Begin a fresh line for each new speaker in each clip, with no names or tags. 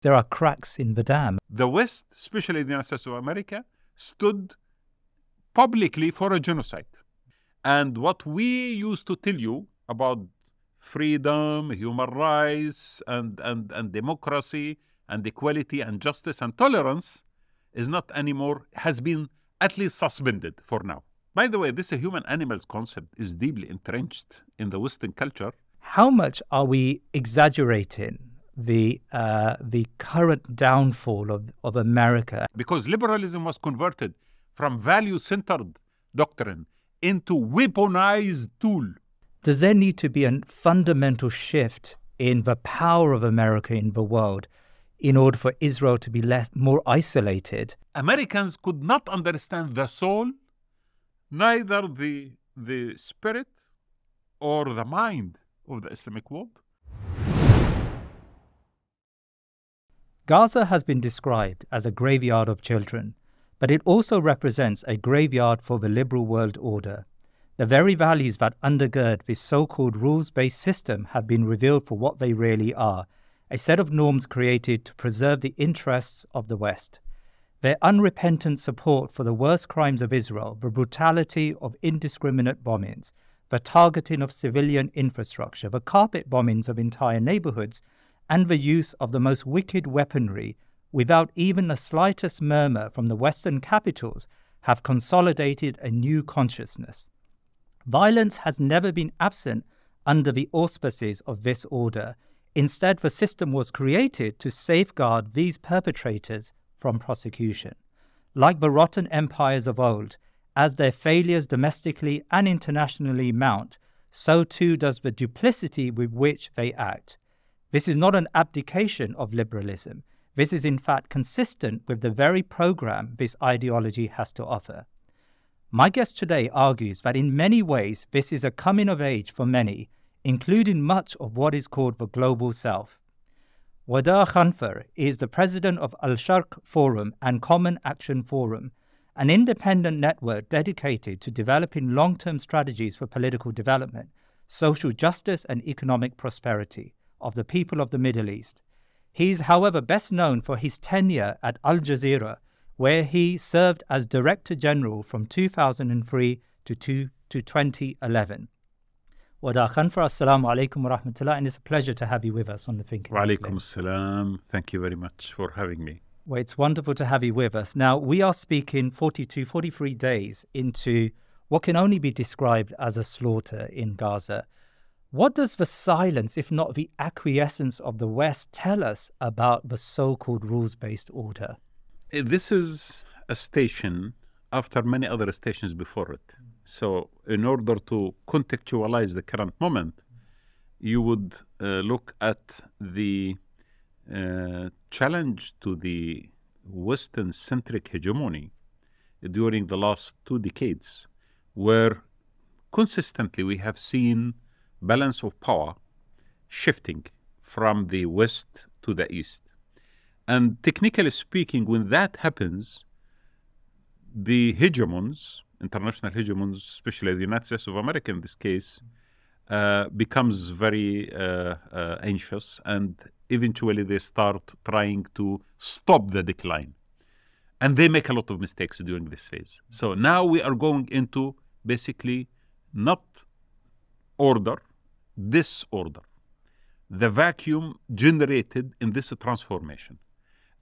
There are cracks in the dam.
The West, especially the United States of America, stood publicly for a genocide. And what we used to tell you about freedom, human rights, and democracy, and equality, and justice, and tolerance is not anymore, has been at least suspended for now. By the way, this human animals concept is deeply entrenched in the Western culture.
How much are we exaggerating the current downfall of America?
Because liberalism was converted from value-centered doctrine into weaponized tool.
Does there need to be a fundamental shift in the power of America in the world in order for Israel to be more isolated?
Americans could not understand the soul, neither the spirit or the mind of the Islamic world.
Gaza has been described as a graveyard of children, but it also represents a graveyard for the liberal world order. The very values that undergird this so-called rules-based system have been revealed for what they really are, a set of norms created to preserve the interests of the West. Their unrepentant support for the worst crimes of Israel, the brutality of indiscriminate bombings, the targeting of civilian infrastructure, the carpet bombings of entire neighbourhoods, and the use of the most wicked weaponry without even the slightest murmur from the Western capitals have consolidated a new consciousness. Violence has never been absent under the auspices of this order. Instead, the system was created to safeguard these perpetrators from prosecution. Like the rotten empires of old, as their failures domestically and internationally mount, so too does the duplicity with which they act. This is not an abdication of liberalism. This is in fact consistent with the very program this ideology has to offer. My guest today argues that in many ways this is a coming of age for many, including much of what is called the global south. Wadah Khanfar is the president of Sharq Forum and Common Action Forum, an independent network dedicated to developing long-term strategies for political development, social justice and economic prosperity of the people of the Middle East. He is, however, best known for his tenure at Jazeera, where he served as Director General from 2003 to 2011. Wadah Khanfar, assalamu alaikum wa rahmatullah, and it's a pleasure to have you with us on the Thinking
Wa
Muslim.
alaikum assalam. Thank you very much for having me.
Well, it's wonderful to have you with us. Now, we are speaking 43 days into what can only be described as a slaughter in Gaza. What does the silence, if not the acquiescence of the West, tell us about the so-called rules-based order?
This is a station after many other stations before it. So in order to contextualize the current moment, you would look at the challenge to the Western-centric hegemony during the last 2 decades, where consistently we have seen balance of power shifting from the West to the East. And technically speaking, when that happens, the hegemons, international hegemons, especially the United States of America in this case, becomes very anxious, and eventually they start trying to stop the decline. And they make a lot of mistakes during this phase. So now we are going into basically not order, disorder. The vacuum generated in this transformation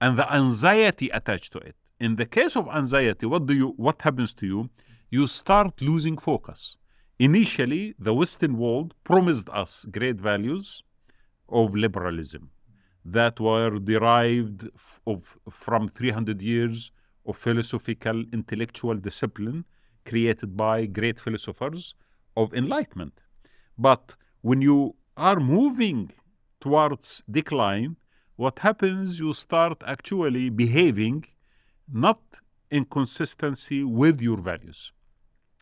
and the anxiety attached to it. In the case of anxiety, what happens to you? You start losing focus. Initially, the Western world promised us great values of liberalism that were derived from 300 years of philosophical, intellectual discipline created by great philosophers of enlightenment. But when you are moving towards decline, what happens, you start actually behaving not in consistency with your values.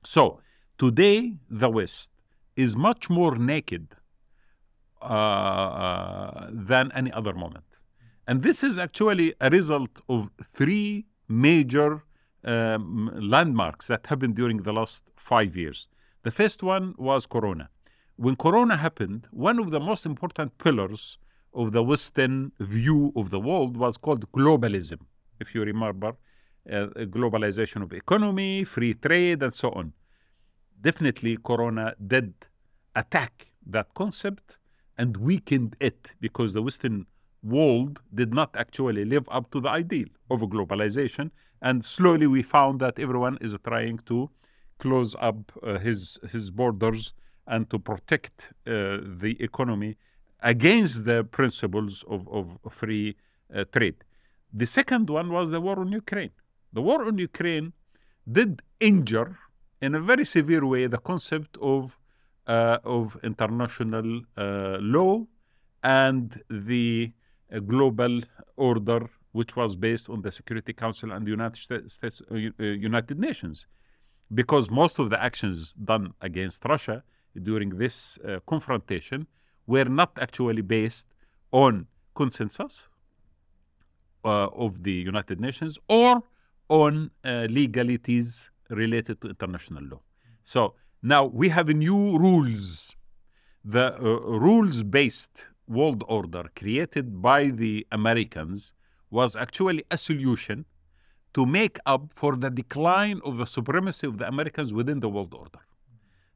So today, the West is much more naked than any other moment. And this is actually a result of 3 major landmarks that happened during the last 5 years. The first one was Corona. When Corona happened, one of the most important pillars of the Western view of the world was called globalism. If you remember, globalization of economy, free trade, and so on. Definitely, Corona did attack that concept and weakened it, because the Western world did not actually live up to the ideal of globalization. And slowly we found that everyone is trying to close up his borders and to protect the economy against the principles of free trade. The second one was the war on Ukraine. The war on Ukraine did injure in a very severe way the concept of international law and the global order, which was based on the Security Council and the United Nations, because most of the actions done against Russia during this confrontation were not actually based on consensus of the United Nations or on legalities related to international law. So now we have new rules. The rules-based world order created by the Americans was actually a solution to make up for the decline of the supremacy of the Americans within the world order.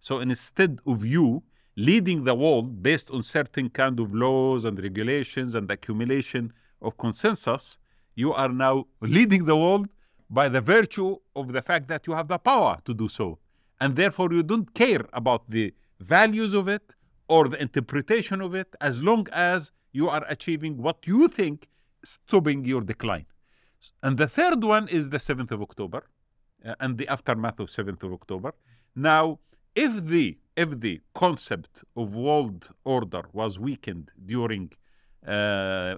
So instead of you leading the world based on certain kind of laws and regulations and accumulation of consensus, you are now leading the world by the virtue of the fact that you have the power to do so. And therefore you don't care about the values of it or the interpretation of it, as long as you are achieving what you think stopping your decline. And the third one is the 7th of October and the aftermath of 7th of October. Now, if the concept of world order was weakened during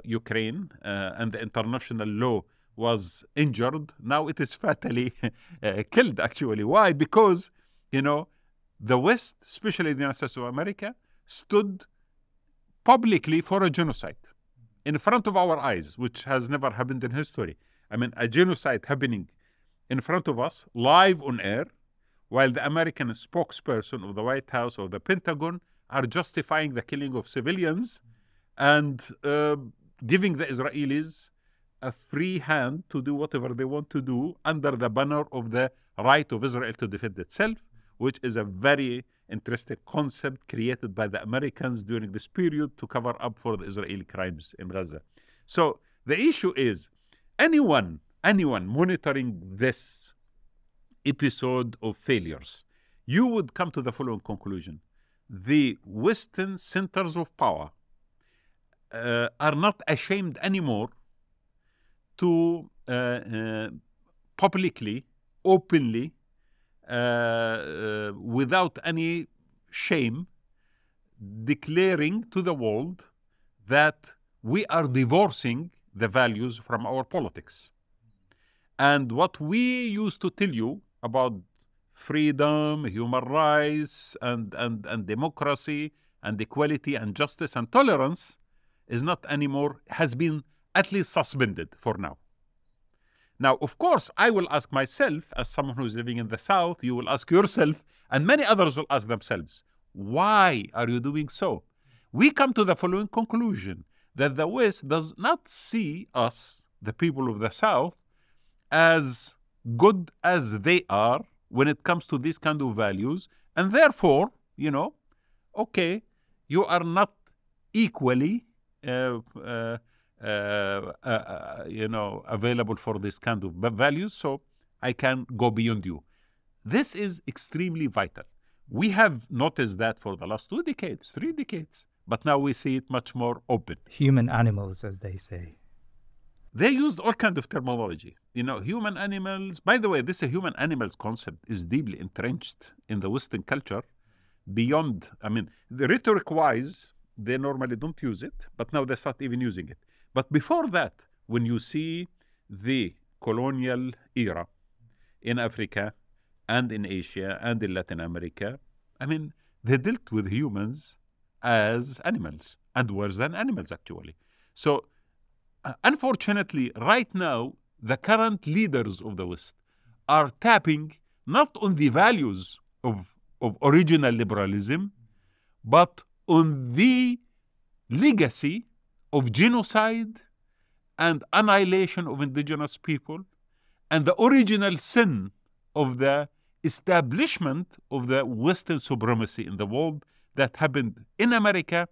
Ukraine and the international law was injured, now it is fatally killed, actually. Why? Because, the West, especially the United States of America, stood publicly for a genocide in front of our eyes, which has never happened in history. I mean, a genocide happening in front of us, live on air, while the American spokesperson of the White House or the Pentagon are justifying the killing of civilians and giving the Israelis a free hand to do whatever they want to do under the banner of the right of Israel to defend itself, which is a very interesting concept created by the Americans during this period to cover up for the Israeli crimes in Gaza. So the issue is, anyone monitoring this episode of failures, you would come to the following conclusion. The Western centers of power are not ashamed anymore to publicly, openly, without any shame, declaring to the world that we are divorcing the values from our politics. And what we used to tell you about freedom, human rights, and democracy, and equality, and justice, and tolerance is not anymore, has been at least suspended for now. Now, of course, I will ask myself, as someone who is living in the South, you will ask yourself, and many others will ask themselves, why are you doing so? We come to the following conclusion, that the West does not see us, the people of the South, as good as they are when it comes to these kind of values, and therefore, okay, you are not equally available for this kind of values, so I can go beyond you. This is extremely vital. We have noticed that for the last 2 decades, 3 decades, but now we see it much more open.
Human animals, as they say.
They used all kinds of terminology. Human animals. By the way, this human animals concept is deeply entrenched in the Western culture beyond, the rhetoric-wise, they normally don't use it, but now they start even using it. But before that, when you see the colonial era in Africa and in Asia and in Latin America, they dealt with humans as animals and worse than animals, actually. So, unfortunately, right now, the current leaders of the West are tapping not on the values of original liberalism, but on the legacy of genocide and annihilation of indigenous people, and the original sin of the establishment of the Western supremacy in the world that happened in America,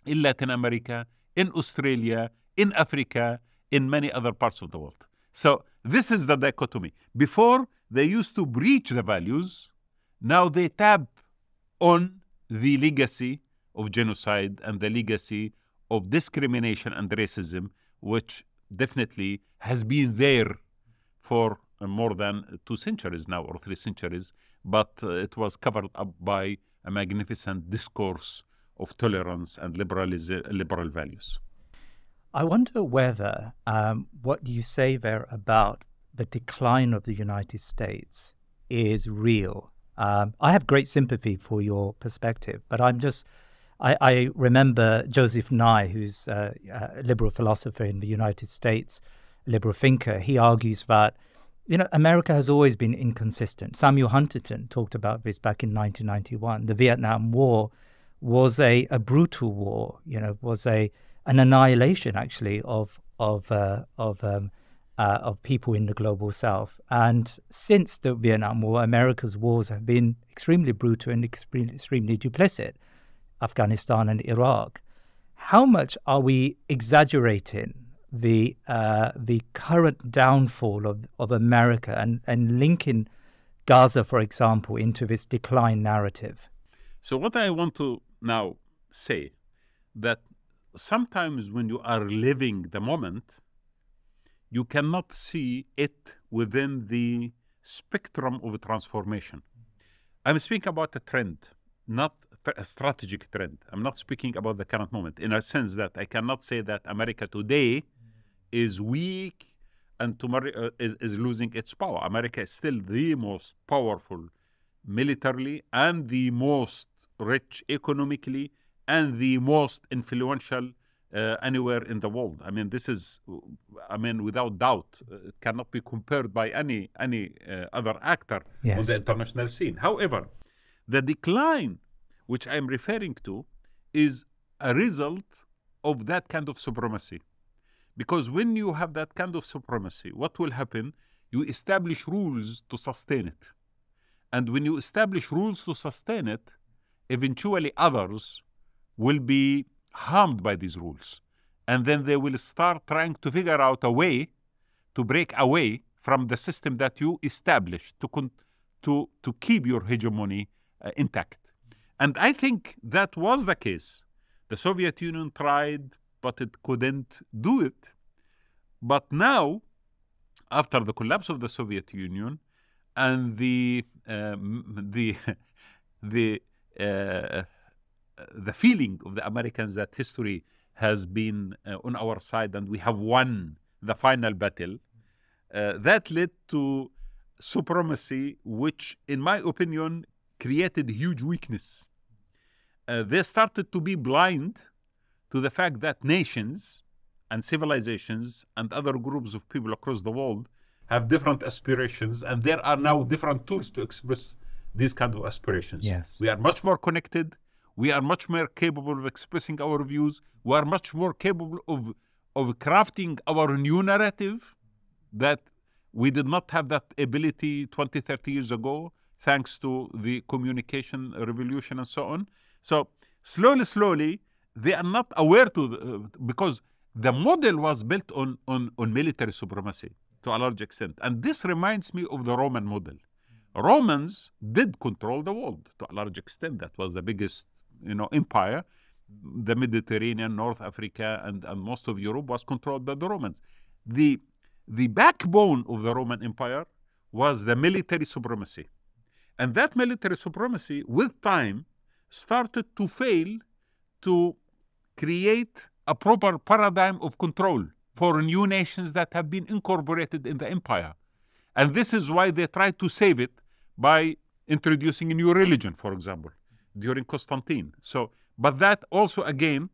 in Latin America, in Australia, in Africa, in many other parts of the world. So this is the dichotomy. Before, they used to breach the values. Now they tap on the legacy of genocide and the legacy of discrimination and racism, which definitely has been there for more than 2 centuries now, or 3 centuries, but it was covered up by a magnificent discourse of tolerance and liberal values.
I wonder whether what you say there about the decline of the United States is real. I have great sympathy for your perspective, but I remember Joseph Nye, who's a liberal philosopher in the United States, a liberal thinker. He argues that, America has always been inconsistent. Samuel Huntington talked about this back in 1991. The Vietnam War was a brutal war, was an annihilation actually of people in the global South. And since the Vietnam War, America's wars have been extremely brutal and extremely duplicit. Afghanistan and Iraq. How much are we exaggerating the current downfall of America and linking Gaza, for example, into this decline narrative?
So what I want to now say, that sometimes when you are living the moment, you cannot see it within the spectrum of transformation. I'm speaking about a trend, not a strategic trend. I'm not speaking about the current moment, in a sense that I cannot say that America today is weak and tomorrow is losing its power. America is still the most powerful militarily and the most rich economically and the most influential anywhere in the world. I mean, this is, without doubt, it cannot be compared by any other actor on the international scene. However, the decline which I'm referring to is a result of that kind of supremacy. Because when you have that kind of supremacy, what will happen? You establish rules to sustain it. And when you establish rules to sustain it, eventually others will be harmed by these rules. And then they will start trying to figure out a way to break away from the system that you established to keep your hegemony intact. And I think that was the case. The Soviet Union tried, but it couldn't do it. But now, after the collapse of the Soviet Union and the feeling of the Americans that history has been on our side and we have won the final battle, that led to supremacy, which, in my opinion, created huge weakness. They started to be blind to the fact that nations and civilizations and other groups of people across the world have different aspirations, and there are now different tools to express these kind of aspirations.
Yes.
We are much more connected. We are much more capable of expressing our views. We are much more capable of crafting our new narrative that we did not have that ability 20, 30 years ago, thanks to the communication revolution and so on. So slowly, they are not aware because the model was built on military supremacy to a large extent. And this reminds me of the Roman model. Romans did control the world to a large extent. That was the biggest, empire. The Mediterranean, North Africa, and most of Europe was controlled by the Romans. The backbone of the Roman Empire was the military supremacy. And that military supremacy, with time, started to fail to create a proper paradigm of control for new nations that have been incorporated in the empire. And this is why they tried to save it by introducing a new religion, for example, during Constantine. But that also, again,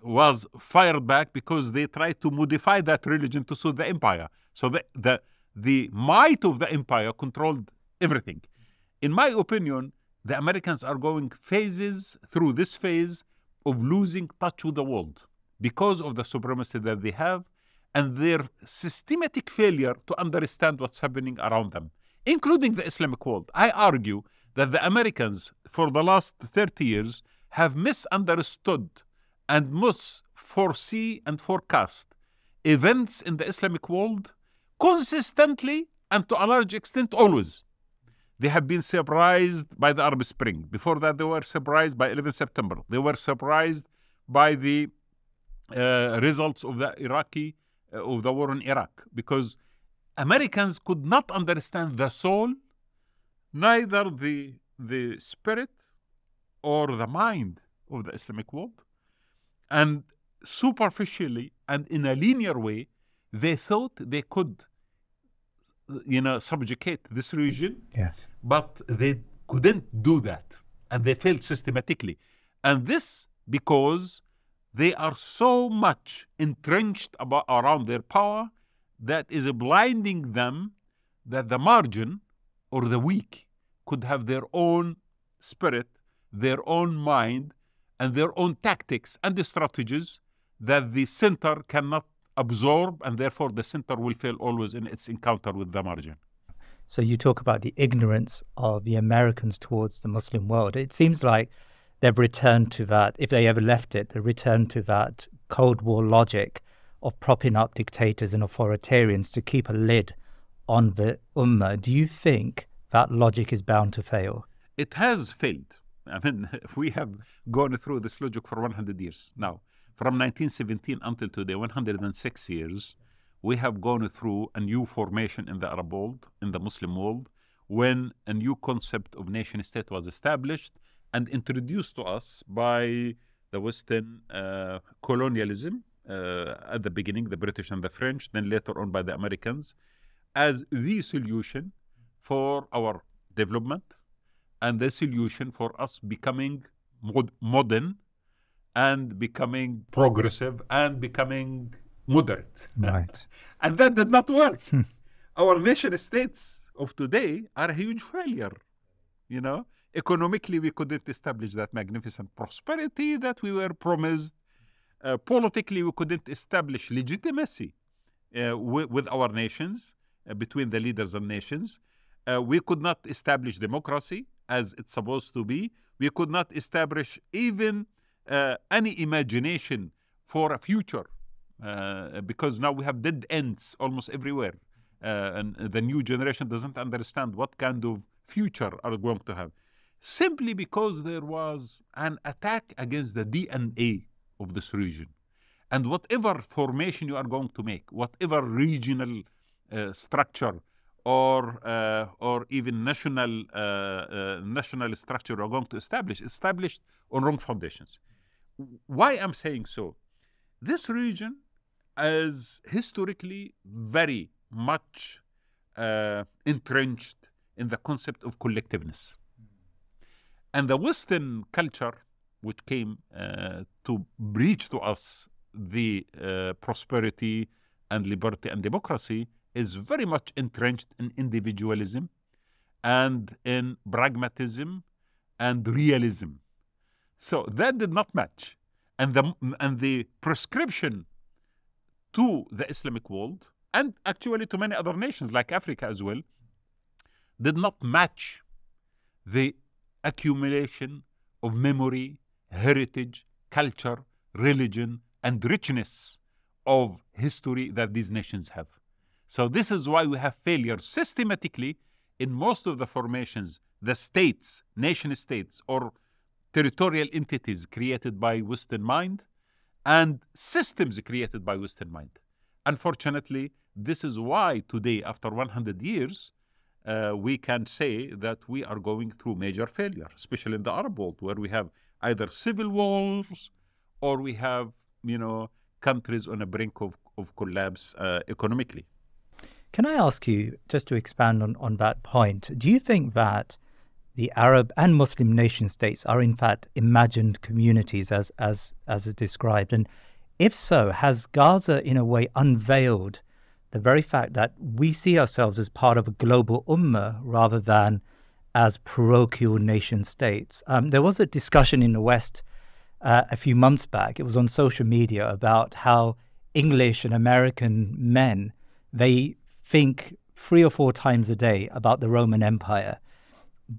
was fired back because they tried to modify that religion to suit the empire. So the might of the empire controlled everything. In my opinion, the Americans are going through this phase of losing touch with the world because of the supremacy that they have and their systematic failure to understand what's happening around them, including the Islamic world. I argue that the Americans, for the last 30 years, have misunderstood and must foresee and forecast events in the Islamic world consistently and to a large extent always. They have been surprised by the Arab Spring. Before that, they were surprised by 11 September. They were surprised by the results of the war in Iraq, because Americans could not understand the soul, neither the spirit or the mind of the Islamic world. And superficially and in a linear way, they thought they could, subjugate this region.
Yes.
But they couldn't do that. And they failed systematically. And this because they are so much entrenched around their power that is blinding them that the margin or the weak could have their own spirit, their own mind, and their own tactics and the strategies that the center cannot absorb, and therefore the center will fail always in its encounter with the margin.
So you talk about the ignorance of the Americans towards the Muslim world. It seems like they've returned to that, if they ever left it, they returned to that Cold War logic of propping up dictators and authoritarians to keep a lid on the Ummah. Do you think that logic is bound to fail?
It has failed. I mean, we have gone through this logic for 100 years now. From 1917 until today, 106 years, we have gone through a new formation in the Arab world, in the Muslim world, when a new concept of nation-state was established and introduced to us by the Western colonialism, at the beginning, the British and the French, then later on by the Americans, as the solution for our development and the solution for us becoming modern and becoming progressive and becoming moderate.
Right.
And that did not work. Our nation states of today are a huge failure. Economically, we couldn't establish that magnificent prosperity that we were promised. Politically, we couldn't establish legitimacy with our nations, between the leaders and nations. We could not establish democracy as it's supposed to be. We could not establish even any imagination for a future, because now we have dead ends almost everywhere. And the new generation doesn't understand what kind of future are going to have. Simply because there was an attack against the DNA of this region. And whatever formation you are going to make, whatever regional structure or even national structure you are going to establish, established on wrong foundations. Why I'm saying so? This region is historically very much entrenched in the concept of collectiveness. And the Western culture, which came to preach to us the prosperity and liberty and democracy, is very much entrenched in individualism and in pragmatism and realism. So that did not match. And the prescription to the Islamic world, and actually to many other nations like Africa as well, did not match the accumulation of memory, heritage, culture, religion, and richness of history that these nations have. So this is why we have failure systematically in most of the formations, the states, nation states, or territorial entities created by Western mind and systems created by Western mind. Unfortunately, this is why today, after 100 years, we can say that we are going through major failure, especially in the Arab world, where we have either civil wars or we have, countries on the brink of collapse economically.
Can I ask you, just to expand on that point, do you think that the Arab and Muslim nation states are in fact imagined communities as is described? And if so, has Gaza in a way unveiled the very fact that we see ourselves as part of a global ummah rather than as parochial nation states? There was a discussion in the West a few months back. It was on social media about how English and American men, they think 3 or 4 times a day about the Roman Empire.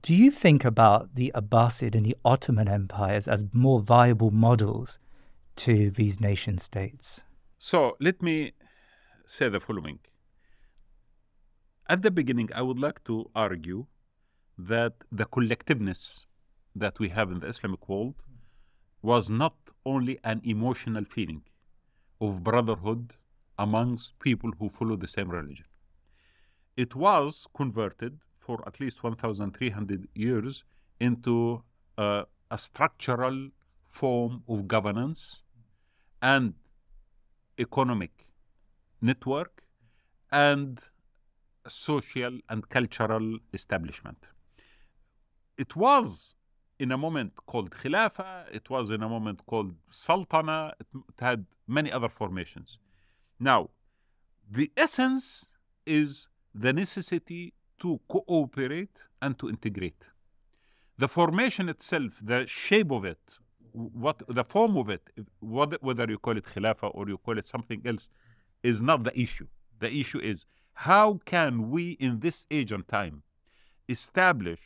Do you think about the Abbasid and the Ottoman empires as more viable models to these nation states?
So let me say the following. At the beginning, I would like to argue that the collectiveness that we have in the Islamic world was not only an emotional feeling of brotherhood amongst people who follow the same religion. It was converted for at least 1,300 years into a structural form of governance and economic network and social and cultural establishment. It was in a moment called Khilafah, it was in a moment called Sultana, it had many other formations. Now, the essence is the necessity to cooperate and to integrate. The formation itself, the shape of it, the form of it, whether you call it Khilafah or you call it something else, is not the issue. The issue is how can we in this age and time establish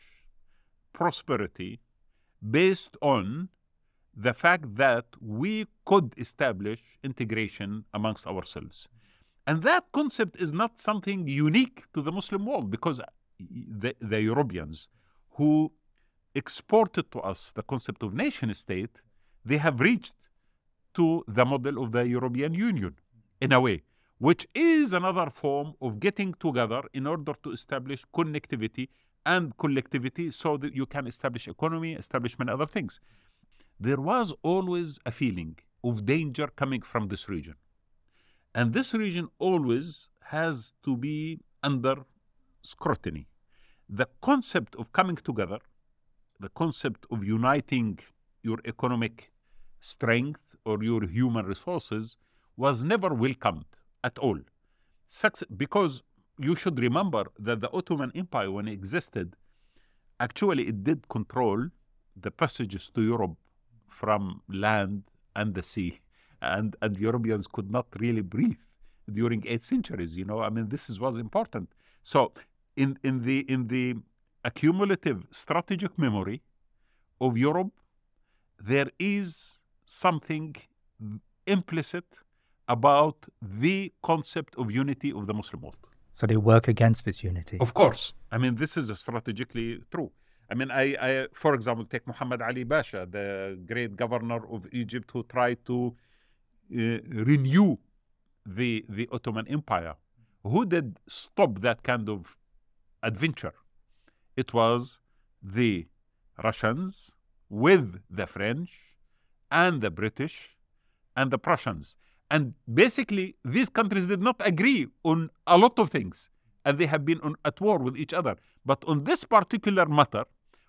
prosperity based on the fact that we could establish integration amongst ourselves. And that concept is not something unique to the Muslim world, because the Europeans who exported to us the concept of nation state, they have reached to the model of the European Union in a way, which is another form of getting together in order to establish connectivity and collectivity so that you can establish economy, establish many other things. There was always a feeling of danger coming from this region. And this region always has to be under scrutiny. The concept of coming together, the concept of uniting your economic strength or your human resources was never welcomed at all. Because you should remember that the Ottoman Empire, when it existed, actually it did control the passages to Europe from land and the sea. And Europeans could not really breathe during 8 centuries, you know. I mean, was important. So in the accumulative strategic memory of Europe, there is something implicit about the concept of unity of the Muslim world.
So they work against this unity.
Of course. I mean, this is strategically true. I mean, I for example, take Muhammad Ali Pasha, the great governor of Egypt, who tried to renew the Ottoman Empire. Who did stop that kind of adventure? It was the Russians with the French and the British and the Prussians. And basically, these countries did not agree on a lot of things, and they have been at war with each other. But on this particular matter,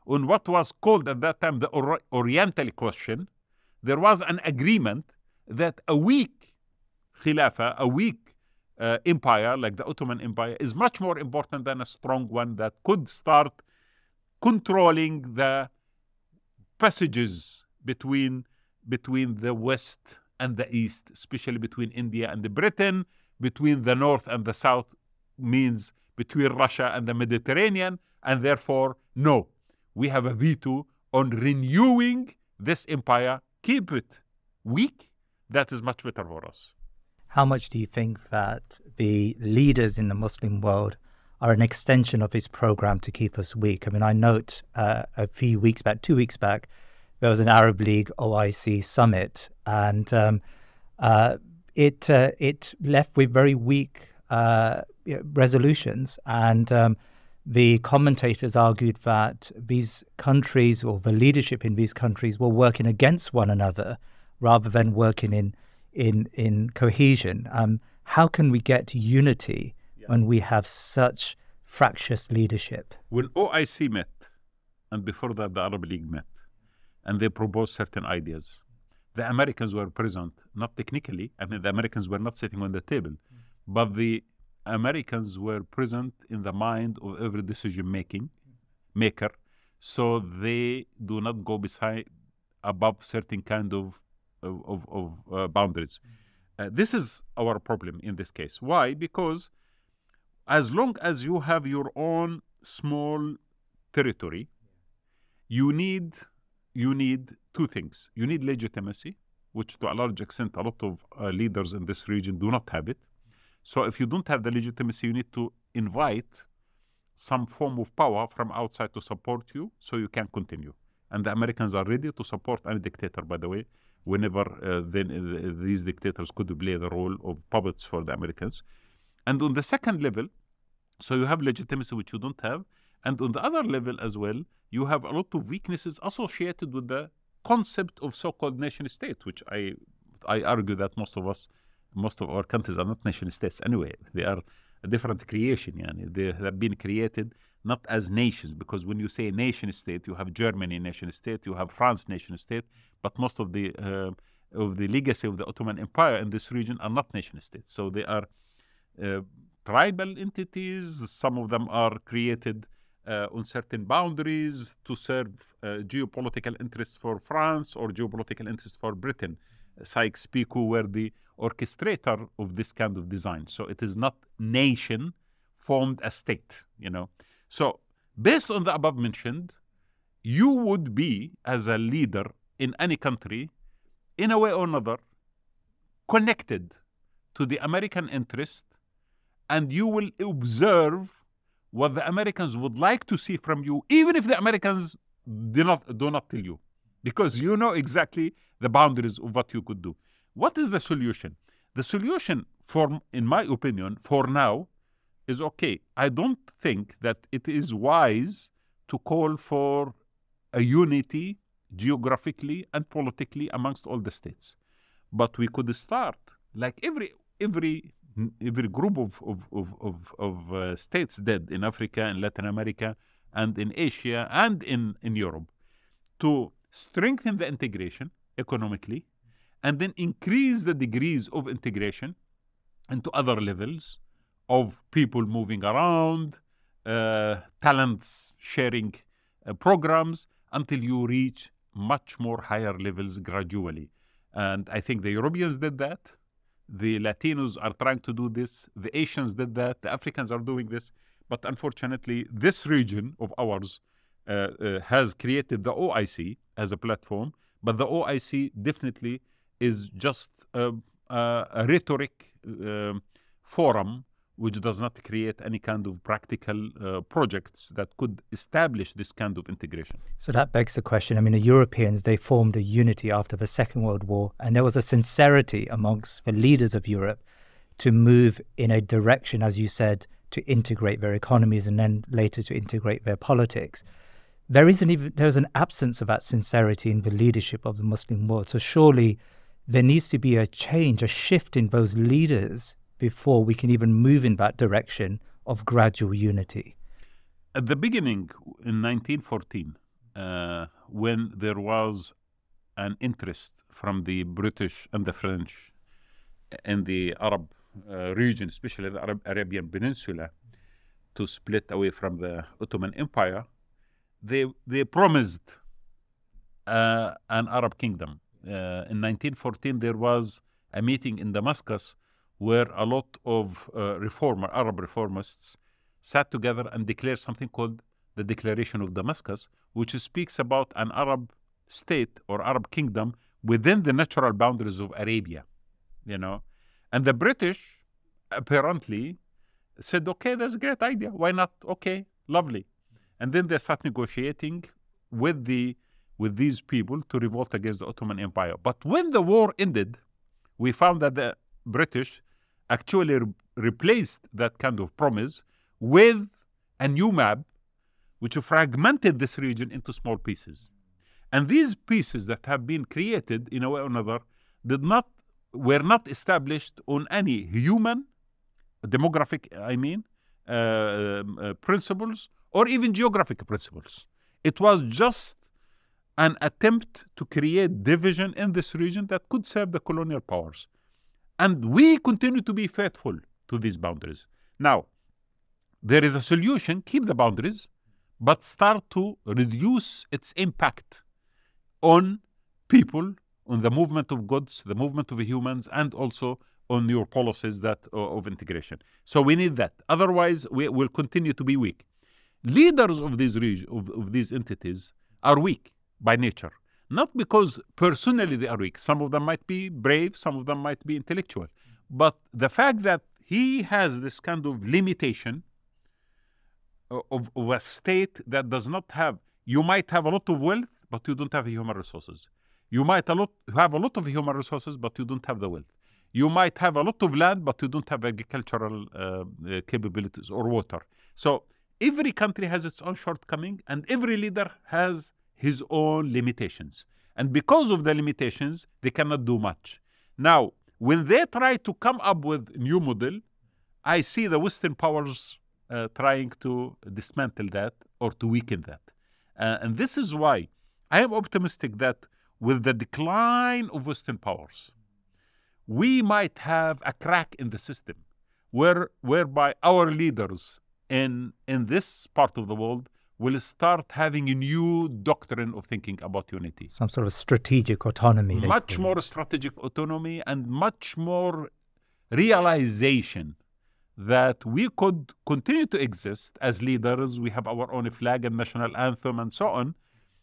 on what was called at that time the Oriental question, there was an agreement that a weak Khilafah, a weak empire like the Ottoman Empire, is much more important than a strong one that could start controlling the passages between the West and the East, especially between India and Britain, between the North and the South, means between Russia and the Mediterranean, and therefore, no, we have a veto on renewing this empire. Keep it weak. That is much better for us.
How much do you think that the leaders in the Muslim world are an extension of his program to keep us weak? I mean, I note a few weeks back, 2 weeks back, there was an Arab League OIC summit, and it left with very weak resolutions. And the commentators argued that these countries, or the leadership in these countries, were working against one another rather than working in cohesion. How can we get unity when we have such fractious leadership?
When OIC met, and before that the Arab League met, and they proposed certain ideas, the Americans were present, not technically. I mean, the Americans were not sitting on the table, but the Americans were present in the mind of every decision maker, so they do not go above certain kind of boundaries. This is our problem in this case. Why? Because as long as you have your own small territory, you need two things. You need legitimacy, which to a large extent a lot of leaders in this region do not have it. So if you don't have the legitimacy, you need to invite some form of power from outside to support you so you can continue. And the Americans are ready to support any dictator, by the way, whenever these dictators could play the role of puppets for the Americans. And on the second level, so you have legitimacy, which you don't have. And on the other level as well, you have a lot of weaknesses associated with the concept of so-called nation state, which I argue that most of our countries are not nation states anyway. They are a different creation. Yani. They have been created not as nations, because when you say nation state, you have Germany nation state, you have France nation state, but most of the legacy of the Ottoman Empire in this region are not nation states. So they are tribal entities. Some of them are created on certain boundaries to serve geopolitical interests for France or geopolitical interests for Britain. Sykes-Picot were the orchestrator of this kind of design. So it is not nation formed a state, you know. So based on the above mentioned, you would be, as a leader in any country, in a way or another, connected to the American interest, and you will observe what the Americans would like to see from you, even if the Americans do not tell you, because you know exactly the boundaries of what you could do. What is the solution? The solution, in my opinion, for now, is okay. I don't think that it is wise to call for a unity geographically and politically amongst all the states. But we could start, like every group of states did in Africa, in Latin America, and in Asia, and in Europe, to strengthen the integration economically, and then increase the degrees of integration into other levels of people moving around, talents sharing programs, until you reach much more higher levels gradually. And I think the Europeans did that. The Latinos are trying to do this. The Asians did that. The Africans are doing this. But unfortunately, this region of ours has created the OIC as a platform. But the OIC definitely is just a rhetoric forum which does not create any kind of practical projects that could establish this kind of integration.
So that begs the question. I mean, the Europeans, they formed a unity after the Second World War, and there was a sincerity amongst the leaders of Europe to move in a direction, as you said, to integrate their economies and then later to integrate their politics. There's an absence of that sincerity in the leadership of the Muslim world. So surely there needs to be a change, a shift in those leaders before we can even move in that direction of gradual unity.
At the beginning, in 1914, when there was an interest from the British and the French in the Arab region, especially the Arabian Peninsula, to split away from the Ottoman Empire, they promised an Arab kingdom. In 1914, there was a meeting in Damascus where a lot of Arab reformists sat together and declared something called the Declaration of Damascus, which speaks about an Arab state or Arab kingdom within the natural boundaries of Arabia, you know. And the British apparently said, okay, that's a great idea. Why not? Okay, lovely. And then they start negotiating with these people to revolt against the Ottoman Empire. But when the war ended, we found that the British actually replaced that kind of promise with a new map which fragmented this region into small pieces. And these pieces that have been created in a way or another were not established on any human, demographic, principles, or even geographic principles. It was just an attempt to create division in this region that could serve the colonial powers. And we continue to be faithful to these boundaries. Now, there is a solution: keep the boundaries, but start to reduce its impact on people, on the movement of goods, the movement of humans, and also on your policies that of integration. So we need that. Otherwise, we will continue to be weak. Leaders of these of these entities are weak by nature, not because personally they are weak. Some of them might be brave, some of them might be intellectual, but the fact that he has this kind of limitation of a state that does not have. You might have a lot of wealth, but you don't have human resources. You might have a lot of human resources, but you don't have the wealth. You might have a lot of land, but you don't have agricultural capabilities or water. So every country has its own shortcoming, and every leader has his own limitations. And because of the limitations, they cannot do much. Now, when they try to come up with a new model, I see the Western powers trying to dismantle that or to weaken that. And this is why I am optimistic that with the decline of Western powers, we might have a crack in the system whereby our leaders in this part of the world will start having a new doctrine of thinking about unity.
Some sort of strategic autonomy.
Much more strategic autonomy and much more realization that we could continue to exist as leaders. We have our own flag and national anthem and so on,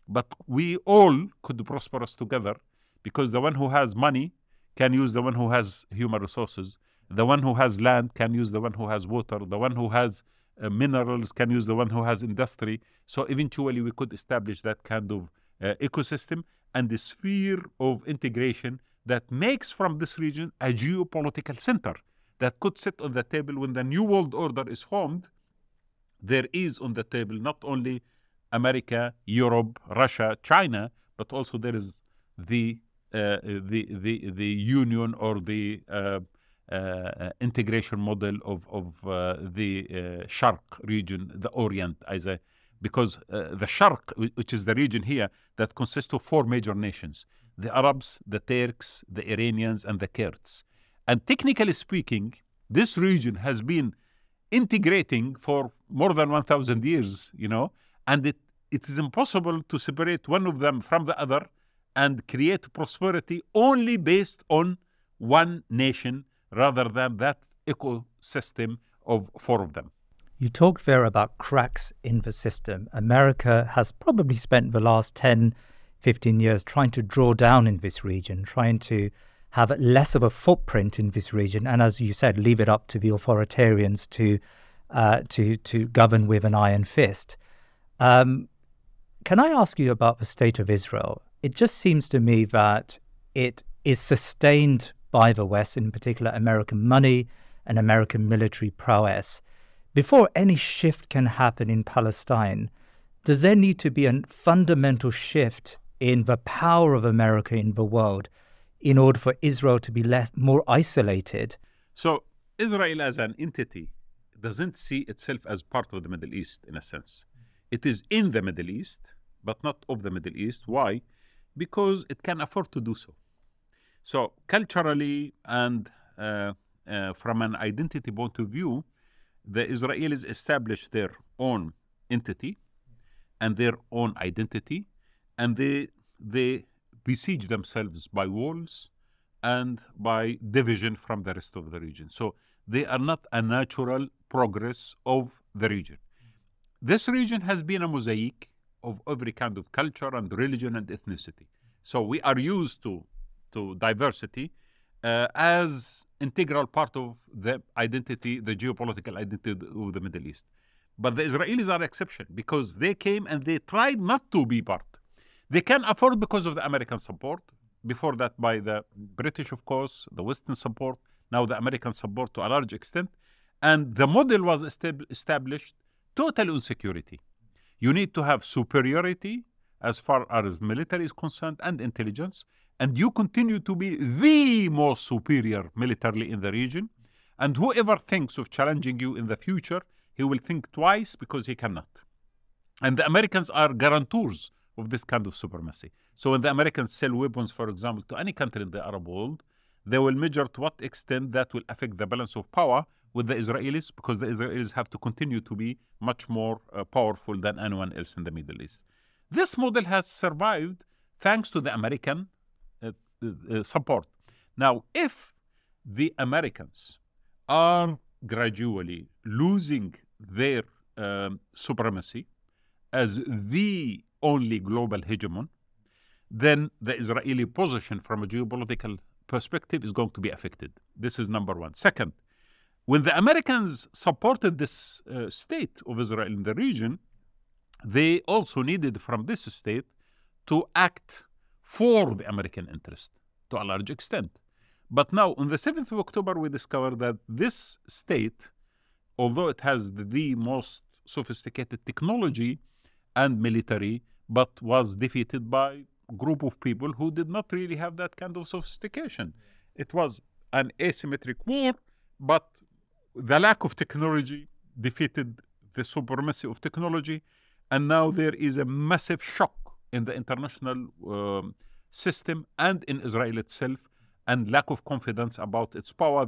but we all could prosper together, because the one who has money can use the one who has human resources. The one who has land can use the one who has water. The one who has minerals can use the one who has industry. So eventually we could establish that kind of ecosystem and the sphere of integration that makes from this region a geopolitical center that could sit on the table when the new world order is formed. There is on the table not only America, Europe, Russia, China, but also there is the union or the integration model of the Sharq region, the Orient, because the Sharq, which is the region here that consists of 4 major nations: the Arabs, the Turks, the Iranians, and the Kurds. And technically speaking, this region has been integrating for more than 1,000 years, and it is impossible to separate one of them from the other and create prosperity only based on one nation rather than that ecosystem of 4 of them.
You talked there about cracks in the system. America has probably spent the last 10, 15 years trying to draw down in this region, trying to have less of a footprint in this region, and as you said, leave it up to the authoritarians to govern with an iron fist. Can I ask you about the state of Israel? It just seems to me that it is sustained by the West, in particular American money and American military prowess. Before any shift can happen in Palestine, does there need to be a fundamental shift in the power of America in the world in order for Israel to be more isolated?
So Israel as an entity doesn't see itself as part of the Middle East in a sense. It is in the Middle East, but not of the Middle East. Why? Because it can afford to do so. So culturally and from an identity point of view, the Israelis established their own entity and their own identity, and they besiege themselves by walls and by division from the rest of the region. So they are not a natural progress of the region. This region has been a mosaic of every kind of culture and religion and ethnicity. So we are used to diversity as integral part of the identity, the geopolitical identity of the Middle East. But the Israelis are exception because they came and they tried not to be part. They can afford because of the American support. Before that, by the British, of course, the Western support, now the American support to a large extent. And the model was established total insecurity. You need to have superiority as far as military is concerned and intelligence, and you continue to be the most superior militarily in the region. And whoever thinks of challenging you in the future, he will think twice because he cannot. And the Americans are guarantors of this kind of supremacy. So when the Americans sell weapons, for example, to any country in the Arab world, they will measure to what extent that will affect the balance of power with the Israelis, because the Israelis have to continue to be much more powerful than anyone else in the Middle East. This model has survived thanks to the American support. Now, if the Americans are gradually losing their supremacy as the only global hegemon, then the Israeli position from a geopolitical perspective is going to be affected. This is number one. Second, when the Americans supported this state of Israel in the region, they also needed from this state to act for the American interest to a large extent. But now, on the 7th of October, we discovered that this state, although it has the most sophisticated technology and military, but was defeated by a group of people who did not really have that kind of sophistication. It was an asymmetric war, but the lack of technology defeated the supremacy of technology, and now there is a massive shock in the international system and in Israel itself, and lack of confidence about its power.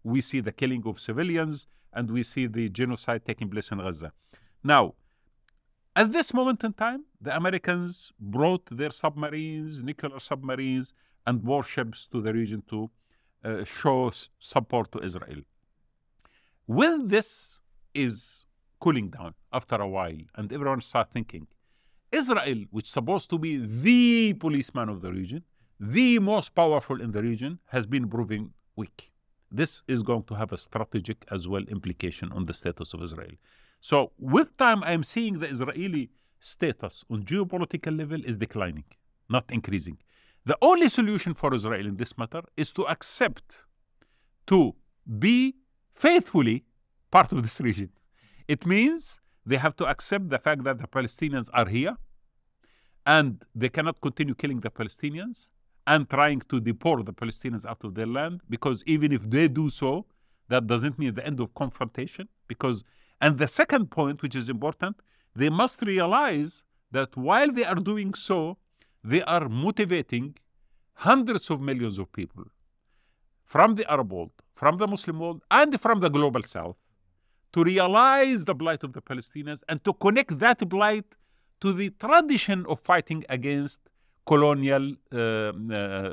We see the killing of civilians, and we see the genocide taking place in Gaza. Now, at this moment in time, the Americans brought their submarines, nuclear submarines, and warships to the region to show support to Israel. When this is cooling down after a while, and everyone starts thinking, Israel, which is supposed to be the policeman of the region, the most powerful in the region, has been proving weak. This is going to have a strategic as well implication on the status of Israel. So with time, I am seeing the Israeli status on geopolitical level is declining, not increasing. The only solution for Israel in this matter is to accept to be faithfully part of this region. It means they have to accept the fact that the Palestinians are here and they cannot continue killing the Palestinians and trying to deport the Palestinians out of their land, because even if they do so, that doesn't mean the end of confrontation. And the second point, which is important, they must realize that while they are doing so, they are motivating hundreds of millions of people from the Arab world, from the Muslim world, and from the global South to realize the plight of the Palestinians and to connect that plight to the tradition of fighting against colonial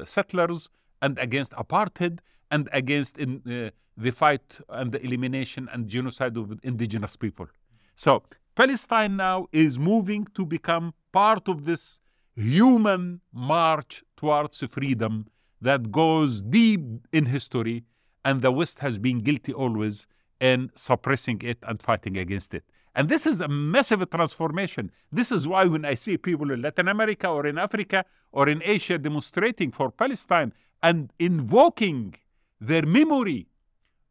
settlers and against apartheid and against the fight and the elimination and genocide of indigenous people. So Palestine now is moving to become part of this human march towards freedom that goes deep in history, and the West has been guilty always in suppressing it and fighting against it. And this is a massive transformation. This is why when I see people in Latin America or in Africa or in Asia demonstrating for Palestine and invoking their memory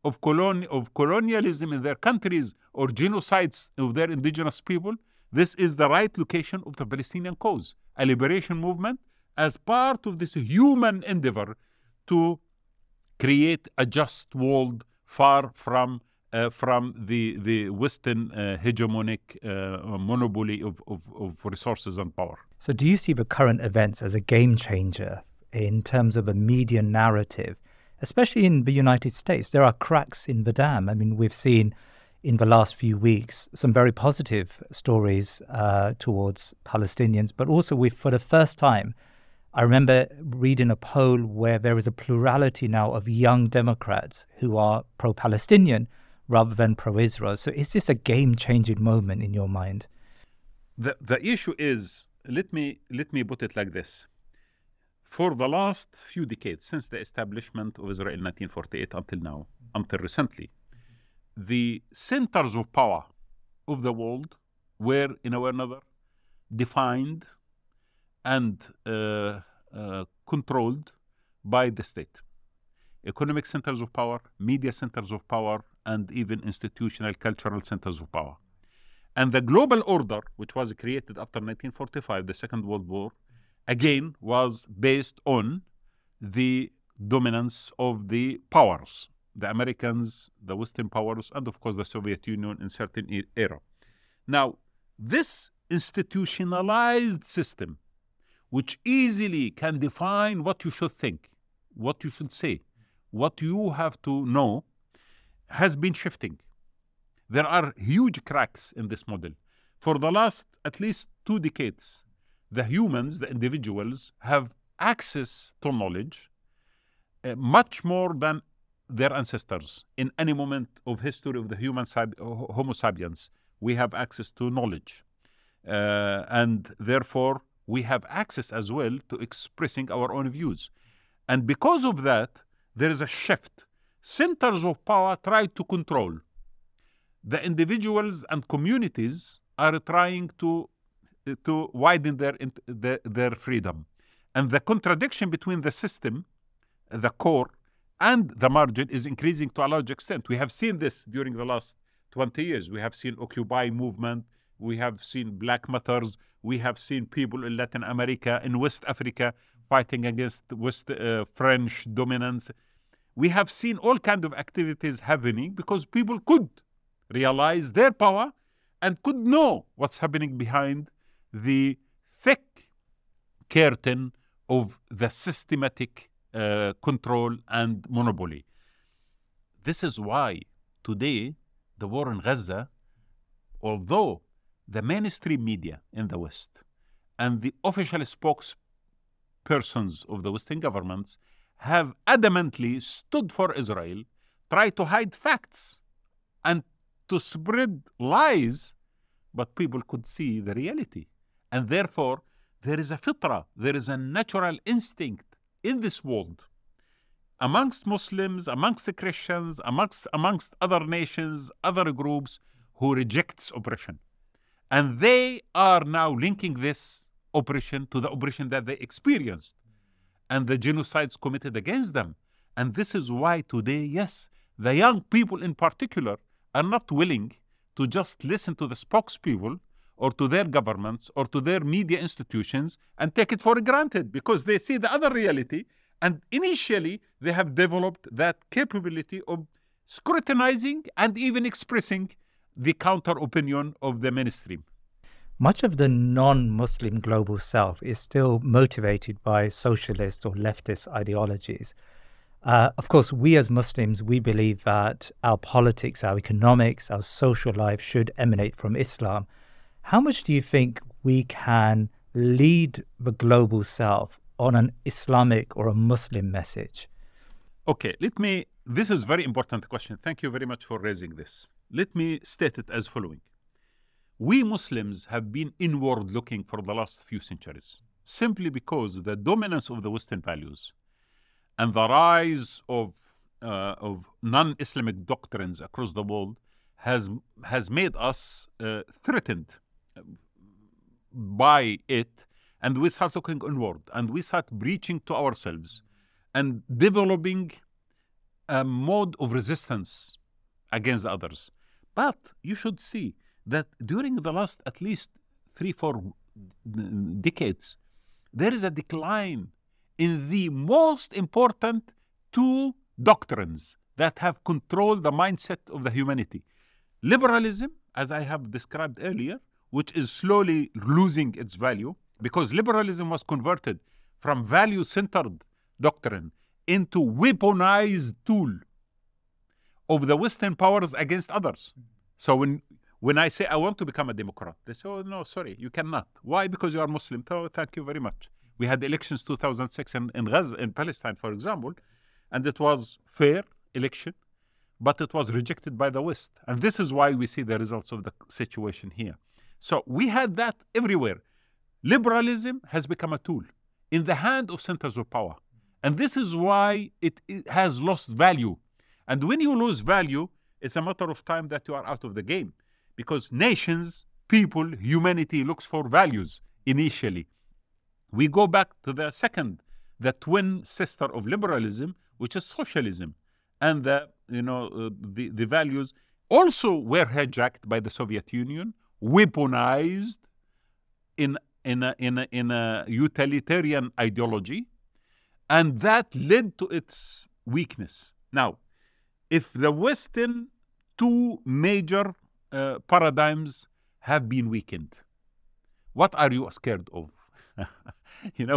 of colonialism in their countries or genocides of their indigenous people, this is the right location of the Palestinian cause, a liberation movement as part of this human endeavor to create a just world far from the Western hegemonic monopoly of resources and power.
So do you see the current events as a game changer in terms of a media narrative, especially in the United States? There are cracks in the dam. I mean, we've seen in the last few weeks some very positive stories towards Palestinians, but also for the first time, I remember reading a poll where there is a plurality now of young Democrats who are pro-Palestinian rather than pro-Israel. So is this a game-changing moment in your mind?
The issue is, let me put it like this. For the last few decades, since the establishment of Israel in 1948 until now, until recently, the centers of power of the world were, in a way or another, defined and controlled by the state. Economic centers of power, media centers of power, and even institutional, cultural centers of power. And the global order, which was created after 1945, the Second World War, again was based on the dominance of the powers, the Americans, the Western powers, and of course the Soviet Union in certain era. Now, this institutionalized system, which easily can define what you should think, what you should say, what you have to know, has been shifting. There are huge cracks in this model. For the last at least 2 decades, the humans, the individuals, have access to knowledge much more than their ancestors. In any moment of history of the Homo sapiens, we have access to knowledge. And therefore, we have access as well to expressing our own views. And because of that, there is a shift. Centers of power try to control. The individuals and communities are trying to widen their freedom. And the contradiction between the system, the core, and the margin is increasing to a large extent. We have seen this during the last 20 years. We have seen Occupy movement. We have seen Black Matters. We have seen people in Latin America, in West Africa, fighting against French dominance. We have seen all kinds of activities happening because people could realize their power and could know what's happening behind the thick curtain of the systematic control and monopoly. This is why today the war in Gaza, although the mainstream media in the West and the official spokespersons of the Western governments have adamantly stood for Israel, try to hide facts and to spread lies, but people could see the reality. And therefore, there is a fitra, there is a natural instinct in this world, amongst Muslims, amongst the Christians, amongst other nations, other groups who rejects oppression. And they are now linking this oppression to the oppression that they experienced and the genocides committed against them. And this is why today, yes, the young people in particular are not willing to just listen to the spokespeople or to their governments or to their media institutions and take it for granted, because they see the other reality. And initially, they have developed that capability of scrutinizing and even expressing the counter opinion of the mainstream.
Much of the non-Muslim global south is still motivated by socialist or leftist ideologies. Of course, we as Muslims, we believe that our politics, our economics, our social life should emanate from Islam. How much do you think we can lead the global south on an Islamic or a Muslim message?
Okay, this is a very important question. Thank you very much for raising this. Let me state it as following. We Muslims have been inward looking for the last few centuries, simply because the dominance of the Western values and the rise of non-Islamic doctrines across the world has made us threatened by it, and we start looking inward and we start preaching to ourselves and developing a mode of resistance against others. But you should see that during the last at least 3-4 decades, there is a decline in the most important two doctrines that have controlled the mindset of the humanity. Liberalism, as I have described earlier, which is slowly losing its value because liberalism was converted from value-centered doctrine into weaponized tool of the Western powers against others. So when I say I want to become a Democrat, they say, oh, no, sorry, you cannot. Why? Because you are Muslim. Oh, thank you very much. We had elections 2006 in Gaza, in Palestine, for example, and it was fair election, but it was rejected by the West. And this is why we see the results of the situation here. So we had that everywhere. Liberalism has become a tool in the hand of centers of power. And this is why it has lost value. And when you lose value, it's a matter of time that you are out of the game. Because nations, people, humanity looks for values initially. We go back to the twin sister of liberalism, which is socialism. And the values also were hijacked by the Soviet Union, weaponized in a utilitarian ideology, and that led to its weakness. Now, if the Western two major paradigms have been weakened, what are you scared of?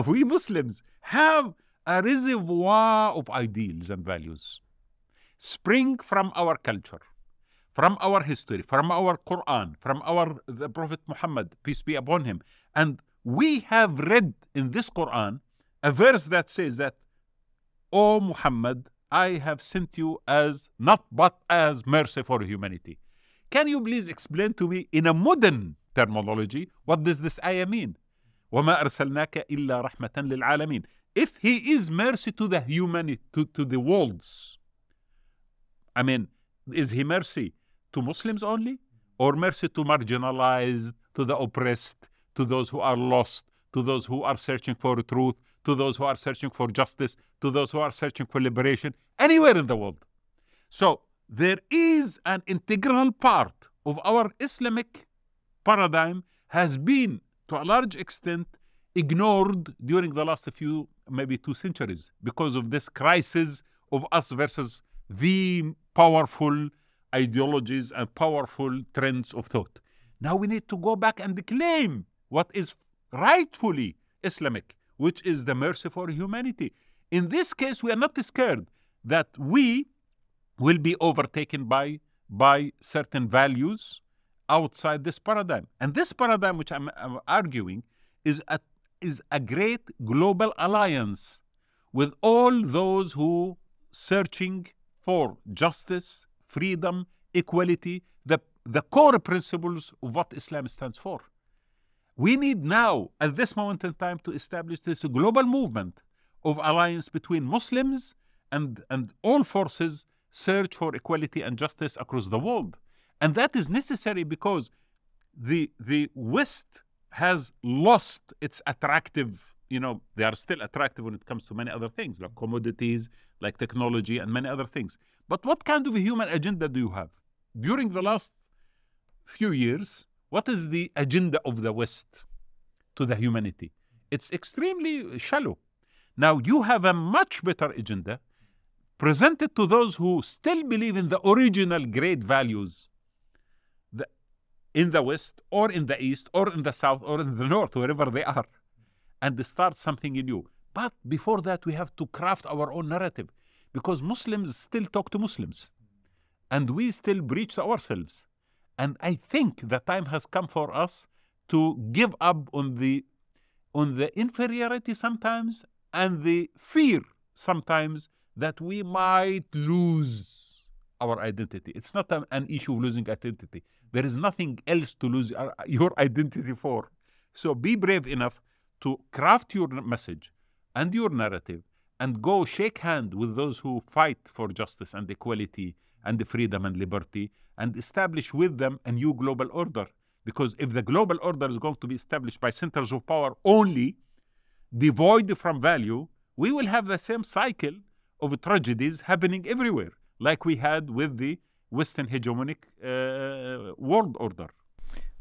We Muslims have a reservoir of ideals and values spring from our culture, from our history, from our Quran, from the Prophet Muhammad, peace be upon him. And we have read in this Quran a verse that says that, "O Muhammad, I have sent you as not but as mercy for humanity." Can you please explain to me in a modern terminology what does this ayah mean? وَمَا أَرْسَلْنَاكَ إِلَّا رَحْمَةً لِلْعَالَمِينَ. If he is mercy to the humanity, to the worlds, I mean, is he mercy to Muslims only? Or mercy to marginalized, to the oppressed, to those who are lost, to those who are searching for truth, to those who are searching for justice, to those who are searching for liberation, anywhere in the world? So there is an integral part of our Islamic paradigm has been, to a large extent, ignored during the last few, maybe 2 centuries, because of this crisis of us versus the powerful ideologies and powerful trends of thought. Now we need to go back and claim what is rightfully Islamic, which is the mercy for humanity. In this case, we are not scared that we will be overtaken by certain values outside this paradigm. And this paradigm, which I'm arguing, is a great global alliance with all those who searching for justice, freedom, equality, the core principles of what Islam stands for. We need now, at this moment in time, to establish this global movement of alliance between Muslims and all forces search for equality and justice across the world. And that is necessary because the West has lost its attractive, they are still attractive when it comes to many other things, like commodities, like technology, and many other things. But what kind of a human agenda do you have? During the last few years, what is the agenda of the West to the humanity? It's extremely shallow. Now you have a much better agenda presented to those who still believe in the original great values in the West or in the East or in the South or in the North, wherever they are, and start something new. But before that, we have to craft our own narrative, because Muslims still talk to Muslims and we still breach to ourselves. And I think the time has come for us to give up on the inferiority sometimes and the fear sometimes that we might lose our identity. It's not an issue of losing identity. There is nothing else to lose your identity for. So be brave enough to craft your message and your narrative and go shake hand with those who fight for justice and equality and the freedom and liberty, and establish with them a new global order. Because if the global order is going to be established by centers of power only, devoid from value, we will have the same cycle of tragedies happening everywhere, like we had with the Western hegemonic world order.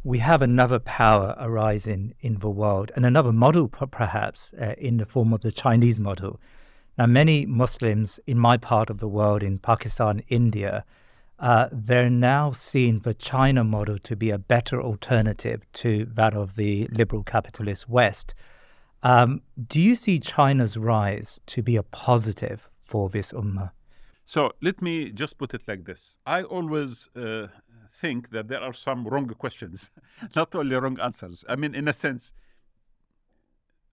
We have another power arising in the world, and another model perhaps in the form of the Chinese model. Now, many Muslims in my part of the world, in Pakistan, India, they're now seeing the China model to be a better alternative to that of the liberal capitalist West. Do you see China's rise to be a positive for this ummah?
So let me just put it like this. I always think that there are some wrong questions, not only wrong answers. I mean, in a sense,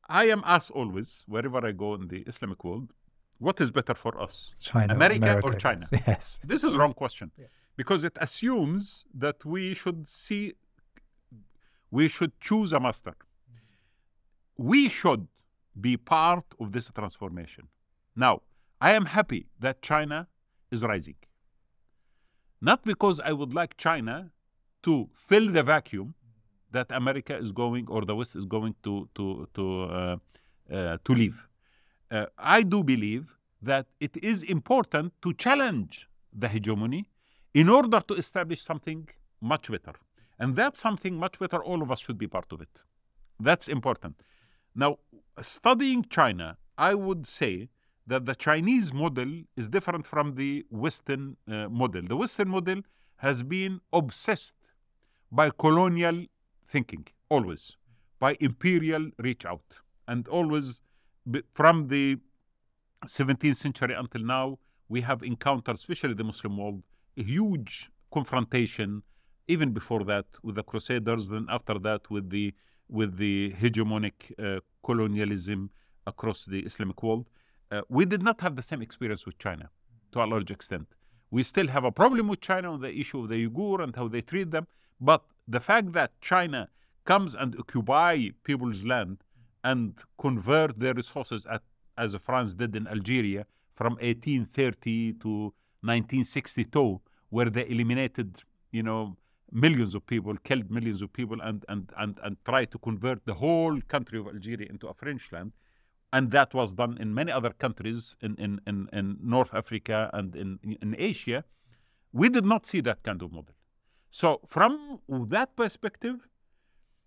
I am asked always, wherever I go in the Islamic world, what is better for us,
China,
America or China?
Yes.
This is a wrong question, because it assumes that we should choose a master. We should be part of this transformation. Now, I am happy that China is rising. Not because I would like China to fill the vacuum that America is going or the West is going to leave. I do believe that it is important to challenge the hegemony in order to establish something much better. And that's something much better, all of us should be part of it. That's important. Now, studying China, I would say that the Chinese model is different from the Western model. The Western model has been obsessed by colonial thinking, always, by imperial reach out, and always from the 17th century until now, we have encountered, especially the Muslim world, a huge confrontation, even before that with the Crusaders, then after that with the hegemonic colonialism across the Islamic world. We did not have the same experience with China to a large extent. We still have a problem with China on the issue of the Uyghur and how they treat them. But the fact that China comes and occupy people's land and convert their resources as France did in Algeria from 1830 to 1962, where they eliminated, millions of people, killed millions of people, and tried to convert the whole country of Algeria into a French land. And that was done in many other countries in North Africa and in Asia. We did not see that kind of model. So from that perspective,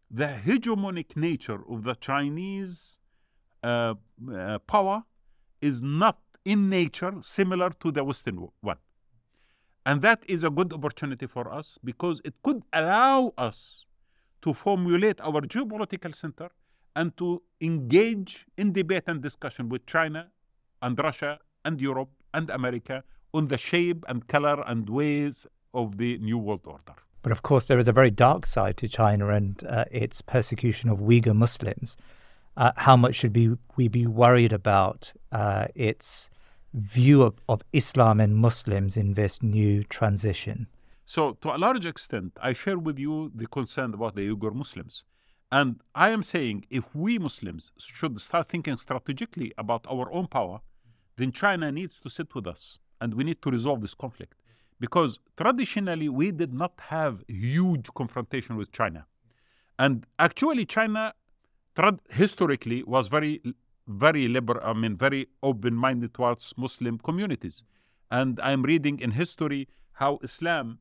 the hegemonic nature of the Chinese power is not in nature similar to the Western one. And that is a good opportunity for us because it could allow us to formulate our geopolitical center and to engage in debate and discussion with China and Russia and Europe and America on the shape and color and ways of the New World Order.
But of course, there is a very dark side to China and its persecution of Uyghur Muslims. How much should we be worried about its view of Islam and Muslims in this new transition?
So, to a large extent, I share with you the concern about the Uyghur Muslims. And I am saying if we Muslims should start thinking strategically about our own power, then China needs to sit with us and we need to resolve this conflict. Because traditionally, we did not have huge confrontation with China. And actually, China historically was very liberal, very open-minded towards Muslim communities. And I'm reading in history how Islam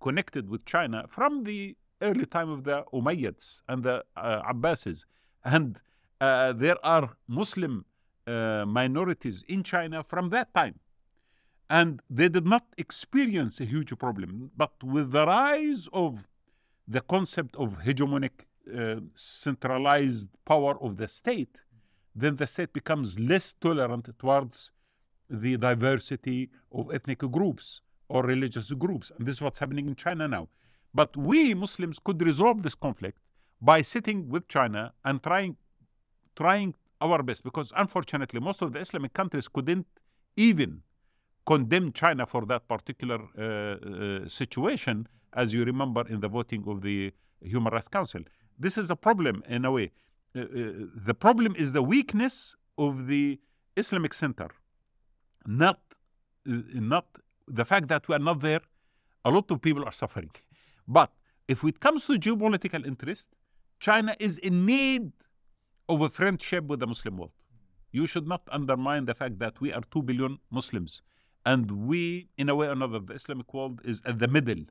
connected with China from the early time of the Umayyads and the Abbasids. And there are Muslim minorities in China from that time. And they did not experience a huge problem. But with the rise of the concept of hegemonic centralized power of the state, then the state becomes less tolerant towards the diversity of ethnic groups or religious groups. And this is what's happening in China now. But we Muslims could resolve this conflict by sitting with China and trying our best, because unfortunately most of the Islamic countries couldn't even condemn China for that particular situation, as you remember in the voting of the Human Rights Council. This is a problem in a way. The problem is the weakness of the Islamic center, not the fact that we are not there. A lot of people are suffering. But if it comes to geopolitical interest, China is in need of a friendship with the Muslim world. You should not undermine the fact that we are 2 billion Muslims. And we, in a way or another, the Islamic world is at the middle.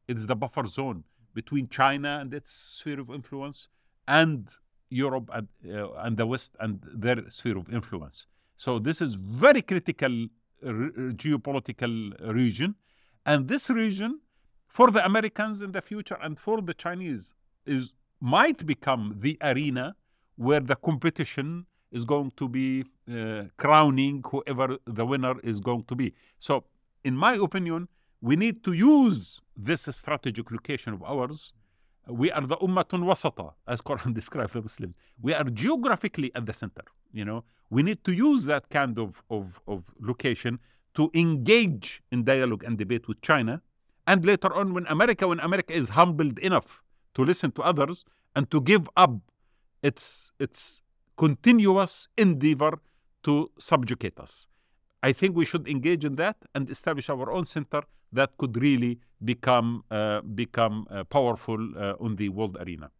It's the buffer zone between China and its sphere of influence and Europe and the West and their sphere of influence. So this is very critical geopolitical region. And this region, for the Americans in the future and for the Chinese, might become the arena where the competition is going to be crowning whoever the winner is going to be. So, in my opinion, we need to use this strategic location of ours. We are the ummatun wasata, as Quran describes the Muslims. We are geographically at the center. We need to use that kind of location to engage in dialogue and debate with China. And later on, when America is humbled enough to listen to others and to give up its continuous endeavor to subjugate us, I think we should engage in that and establish our own center that could really become powerful on the world arena.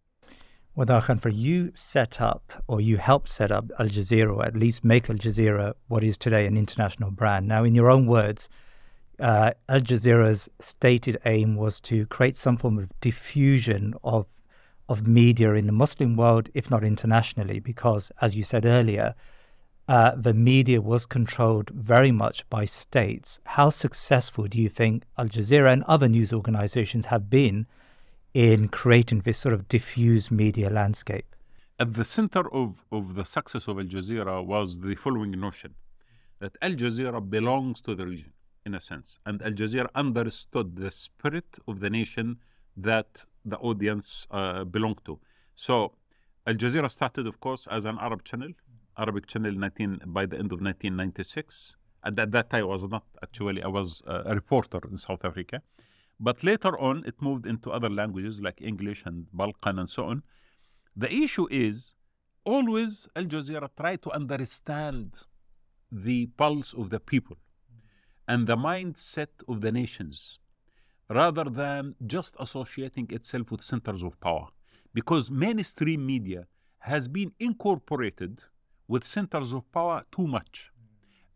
Wadah Khanfar, you helped set up Al Jazeera, or at least make Al Jazeera what is today an international brand. Now, in your own words, Al Jazeera's stated aim was to create some form of diffusion of media in the Muslim world, if not internationally, because, as you said earlier, the media was controlled very much by states. How successful do you think Al Jazeera and other news organizations have been in creating this sort of diffused media landscape?
At the center of the success of Al Jazeera was the following notion, that Al Jazeera belongs to the region, in a sense. And Al Jazeera understood the spirit of the nation that the audience belonged to. So Al Jazeera started, of course, as an Arab channel Arabic channel by the end of 1996. At that time, I was not actually, I was a reporter in South Africa. But later on, it moved into other languages like English and Balkan and so on. The issue is always Al Jazeera try to understand the pulse of the people and the mindset of the nations rather than just associating itself with centers of power. Because mainstream media has been incorporated with centers of power too much.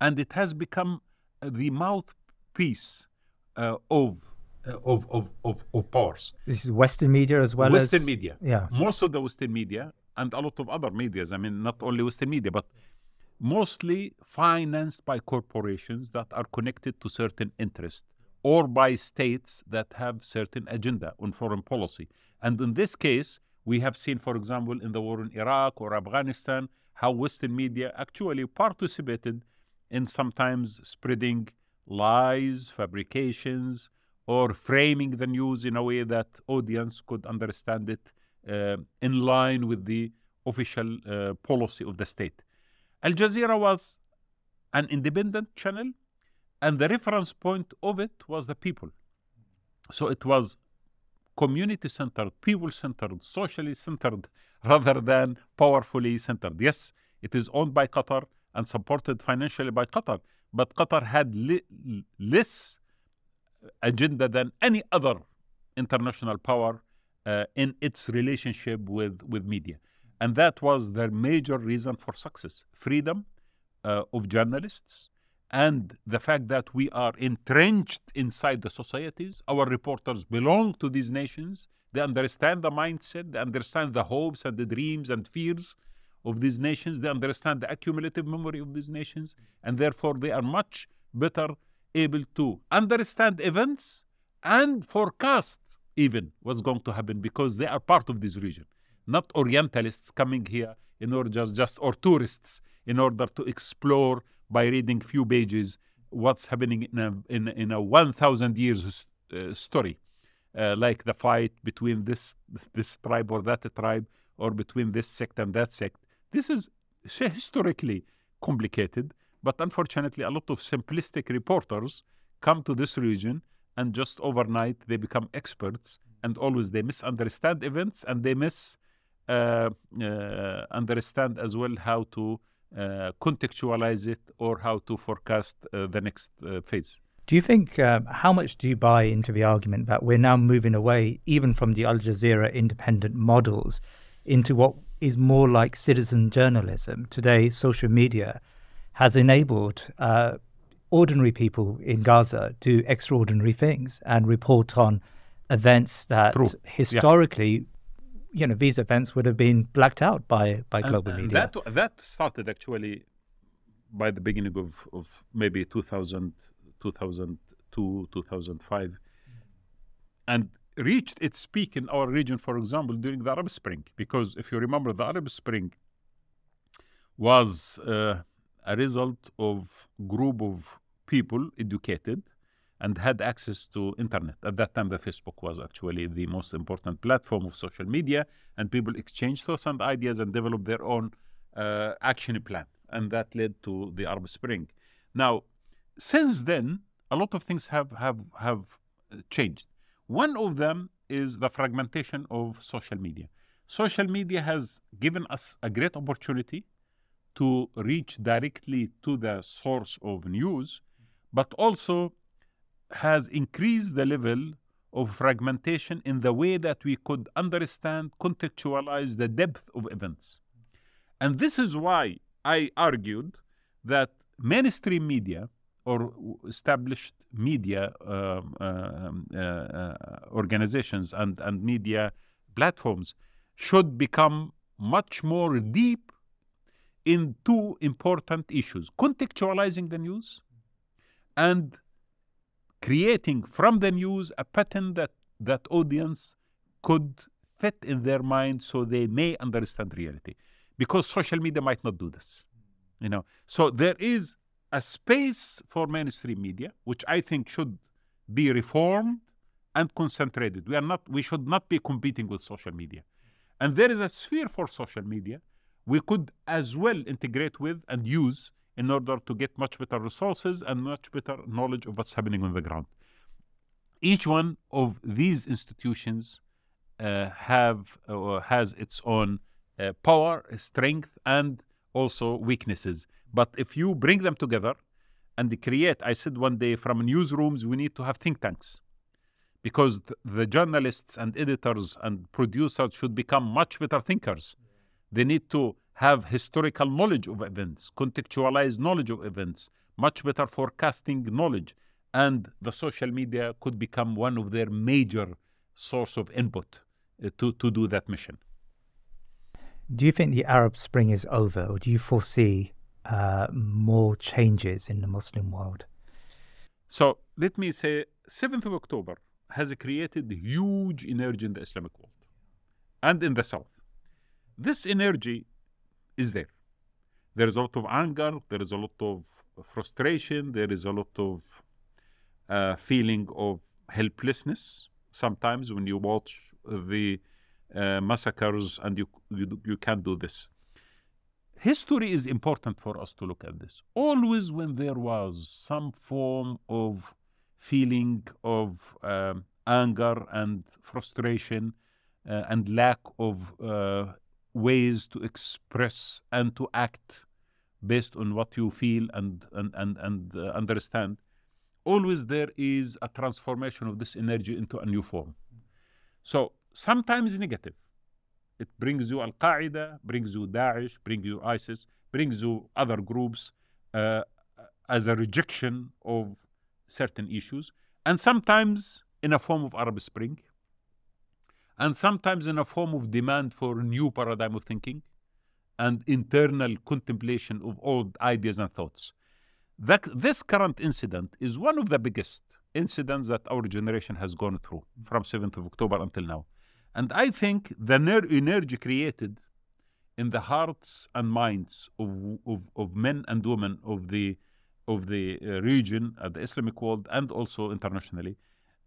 And it has become the mouthpiece of powers.
This is Western media as well
Western
as...
media.
Yeah.
Most of the Western media and a lot of other medias. I mean, not only Western media, but mostly financed by corporations that are connected to certain interests or by states that have certain agenda on foreign policy. And in this case, we have seen, for example, in the war in Iraq or Afghanistan, how Western media actually participated in sometimes spreading lies, fabrications, or framing the news in a way that audience could understand it in line with the official policy of the state. Al Jazeera was an independent channel, and the reference point of it was the people. So it was community-centered, people-centered, socially centered, rather than powerfully centered. Yes, it is owned by Qatar and supported financially by Qatar, but Qatar had less agenda than any other international power in its relationship with media. And that was their major reason for success. Freedom of journalists and the fact that we are entrenched inside the societies. Our reporters belong to these nations. They understand the mindset. They understand the hopes and the dreams and fears of these nations. They understand the accumulative memory of these nations. And therefore, they are much better able to understand events and forecast even what's going to happen because they are part of this region. Not Orientalists coming here in order or tourists in order to explore by reading few pages what's happening in a 1,000 years story, like the fight between this tribe or that tribe, or between this sect and that sect. This is historically complicated, but unfortunately, a lot of simplistic reporters come to this region and just overnight they become experts, and always they misunderstand events and they understand as well how to contextualize it or how to forecast the next phase.
Do you think, how much do you buy into the argument that we're now moving away even from the Al Jazeera independent models into what is more like citizen journalism? Today, social media has enabled ordinary people in Gaza do extraordinary things and report on events that historically, you know, these events would have been blacked out by global media.
That started actually by the beginning of maybe 2000, 2002, 2005, and reached its peak in our region, for example, during the Arab Spring. Because if you remember, the Arab Spring was a result of group of people educated and had access to internet. At that time, the Facebook was actually the most important platform of social media, and people exchanged thoughts and ideas and developed their own action plan. And that led to the Arab Spring. Now, since then, a lot of things have changed. One of them is the fragmentation of social media. Social media has given us a great opportunity to reach directly to the source of news, but also has increased the level of fragmentation in the way that we could understand, contextualize the depth of events. And this is why I argued that mainstream media or established media organizations and media platforms should become much more deep in two important issues: contextualizing the news and creating from the news a pattern that audience could fit in their mind so they may understand reality. Because social media might not do this, you know. So there is a space for mainstream media, which I think should be reformed and concentrated. We should not be competing with social media. And there is a sphere for social media, we could as well integrate with and use in order to get much better resources and much better knowledge of what's happening on the ground. Each one of these institutions has its own power, strength, and also weaknesses. But if you bring them together and create, I said one day, from newsrooms, we need to have think tanks, because the journalists and editors and producers should become much better thinkers. They need to have historical knowledge of events, contextualized knowledge of events, much better forecasting knowledge, and the social media could become one of their major source of input to do that mission.
Do you think the Arab Spring is over, or do you foresee more changes in the Muslim world?
So let me say, 7th of October has created huge energy in the Islamic world and in the South. This energy is there. There is a lot of anger, there is a lot of frustration, there is a lot of feeling of helplessness sometimes when you watch the massacres and you can't do this. History is important for us to look at this. Always when there was some form of feeling of anger and frustration and lack of ways to express and to act based on what you feel and understand, always there is a transformation of this energy into a new form. So sometimes negative. It brings you Al-Qaeda, brings you Daesh, brings you ISIS, brings you other groups as a rejection of certain issues, and sometimes in a form of Arab Spring, and sometimes in a form of demand for a new paradigm of thinking and internal contemplation of old ideas and thoughts. This current incident is one of the biggest incidents that our generation has gone through from 7th of October until now. And I think the energy created in the hearts and minds of men and women of the region, the Islamic world, and also internationally,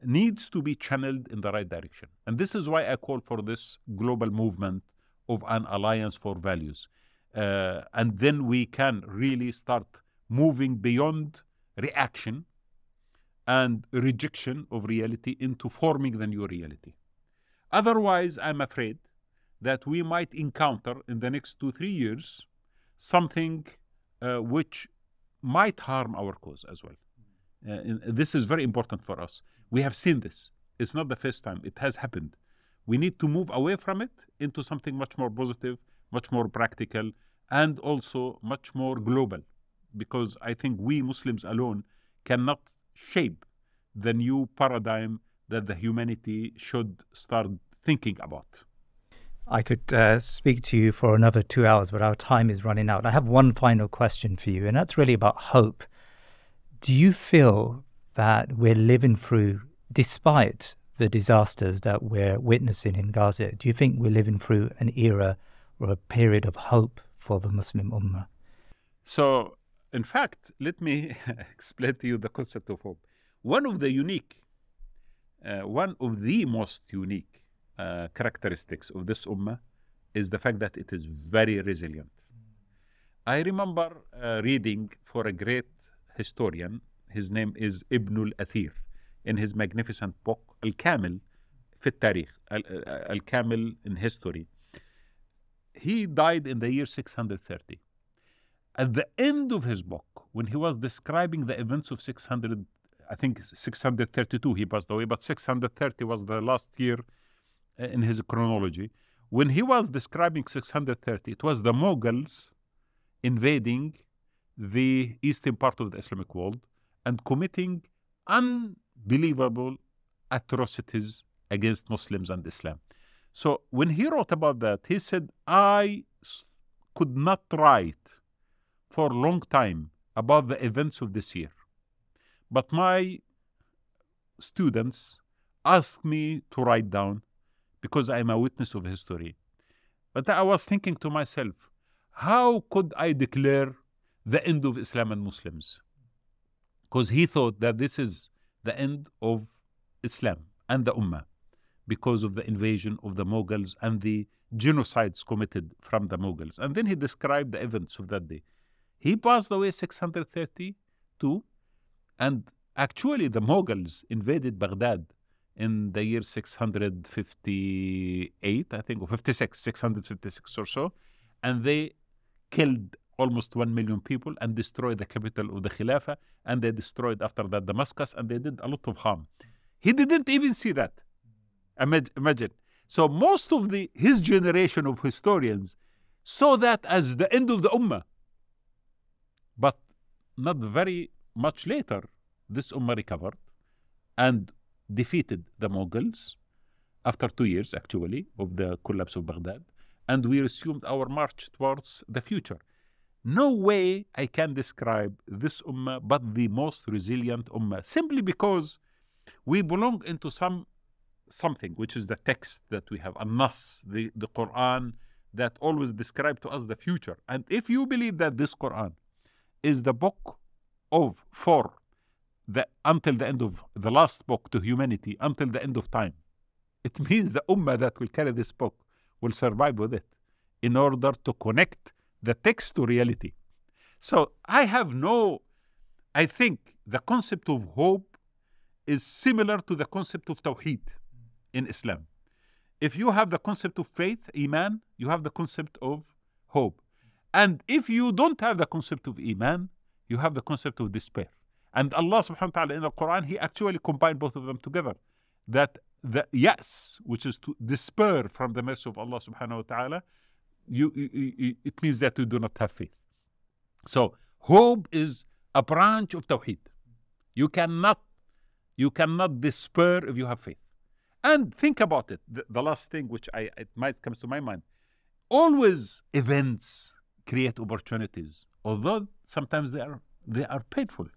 needs to be channeled in the right direction. And this is why I call for this global movement of an alliance for values. And then we can really start moving beyond reaction and rejection of reality into forming the new reality. Otherwise, I'm afraid that we might encounter in the next 2-3 years something which might harm our cause as well. This is very important for us. We have seen this. It's not the first time. It has happened. We need to move away from it into something much more positive, much more practical, and also much more global. Because I think we Muslims alone cannot shape the new paradigm that the humanity should start thinking about.
I could speak to you for another 2 hours, but our time is running out. I have one final question for you, and that's really about hope. Do you feel that we're living through, despite the disasters that we're witnessing in Gaza, do you think we're living through an era or a period of hope for the Muslim Ummah?
So, in fact, let me explain to you the concept of hope. One of the most unique characteristics of this ummah is the fact that it is very resilient. I remember reading for a great historian, his name is Ibn al-Athir, in his magnificent book, Al-Kamil fi al-Tarikh, Al-Kamil in history. He died in the year 630. At the end of his book, when he was describing the events of 632 he passed away, but 630 was the last year in his chronology. When he was describing 630, it was the Mughals invading the eastern part of the Islamic world and committing unbelievable atrocities against Muslims and Islam. So when he wrote about that, he said, I could not write for a long time about the events of this year. But my students asked me to write down because I am a witness of history. But I was thinking to myself, how could I declare the end of Islam and Muslims? Because he thought that this is the end of Islam and the Ummah. because of the invasion of the Mughals and the genocides committed from the Mughals. And then he described the events of that day. He passed away 632, and actually the Mughals invaded Baghdad in the year 658, I think, or 56, 656 or so, and they killed almost 1 million people and destroyed the capital of the Khilafah, and they destroyed after that Damascus, and they did a lot of harm. He didn't even see that. Imagine. So most of his generation of historians saw that as the end of the Ummah. But not very much later, this Ummah recovered and defeated the Mughals after 2 years, actually, of the collapse of Baghdad. And we resumed our march towards the future. No way I can describe this Ummah but the most resilient Ummah, simply because we belong into something, which is the text that we have, An-Nas, the Quran, that always describe to us the future. And if you believe that this Quran is the book until the end of the last book to humanity, until the end of time, it means the Ummah that will carry this book will survive with it in order to connect the text to reality. So I think the concept of hope is similar to the concept of Tawheed in Islam. If you have the concept of faith, Iman, you have the concept of hope. And if you don't have the concept of Iman, you have the concept of despair. And Allah subhanahu wa ta'ala in the Quran, He actually combined both of them together. That the yes, which is to despair from the mercy of Allah subhanahu wa ta'ala, it means that you do not have faith. So hope is a branch of Tawheed. You cannot despair if you have faith. And think about it. The last thing which it might comes to my mind, always events create opportunities, although sometimes they are painful.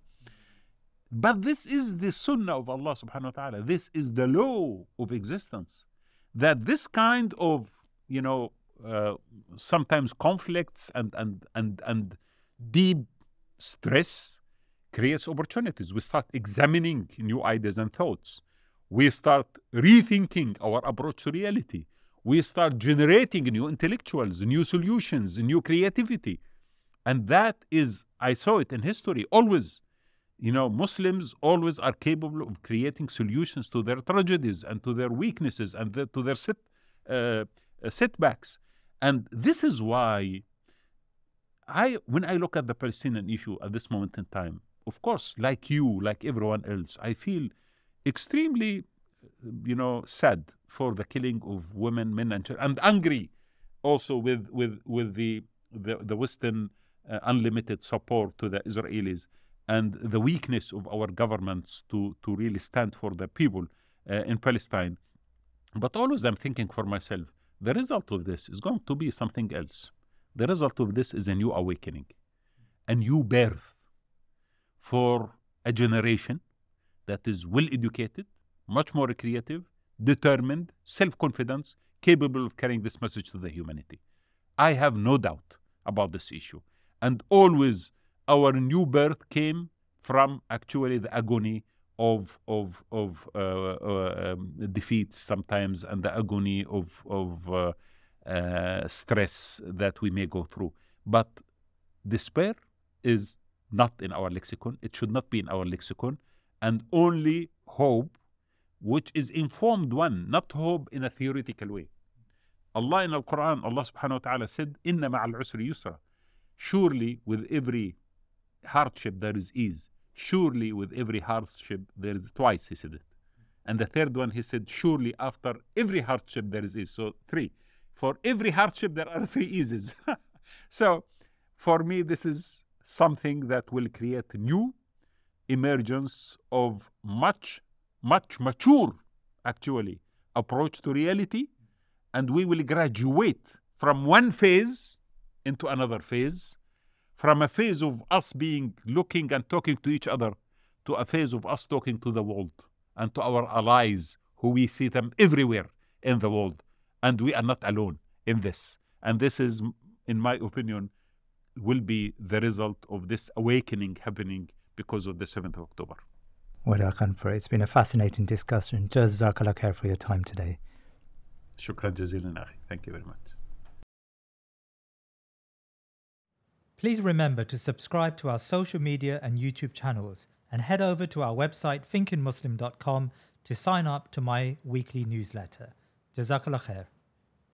But this is the sunnah of Allah subhanahu wa ta'ala. This is the law of existence. That this kind of, sometimes conflicts and deep stress creates opportunities. We start examining new ideas and thoughts. We start rethinking our approach to reality. We start generating new intellectuals, new solutions, new creativity. And that is, I saw it in history, always. Muslims always are capable of creating solutions to their tragedies and to their weaknesses and to their setbacks. And this is why when I look at the Palestinian issue at this moment in time, of course, like you, like everyone else, I feel extremely, sad for the killing of women, men, and children, and angry also with the Western unlimited support to the Israelis and the weakness of our governments to really stand for the people in Palestine. But always I'm thinking for myself, the result of this is going to be something else. The result of this is a new awakening, a new birth for a generation that is well educated, much more creative, determined, self-confidence, capable of carrying this message to the humanity. I have no doubt about this issue. And always our new birth came from actually the agony of defeat sometimes, and the agony of stress that we may go through. But despair is not in our lexicon. It should not be in our lexicon. And only hope, which is informed one, not hope in a theoretical way. Allah in the Quran, Allah subhanahu wa ta'ala said, Inna ma'al usri yusra. Surely with every hardship there is ease. Surely with every hardship there is, twice he said it. And the third one he said, surely after every hardship there is ease. So 3. For every hardship there are 3 eases. So for me this is something that will create new emergence of much mature actually approach to reality, and we will graduate from one phase into another phase, from a phase of us looking and talking to each other to a phase of us talking to the world and to our allies who we see them everywhere in the world, and we are not alone in this. And this is, in my opinion, will be the result of this awakening happening because of the 7th of October.
Wadah Khanfar. It's been a fascinating discussion. Jazakallah khair for your time today.
Shukran jazilan, akhi. Thank you very much.
Please remember to subscribe to our social media and YouTube channels and head over to our website thinkinmuslim.com to sign up to my weekly newsletter. Jazakallah khair.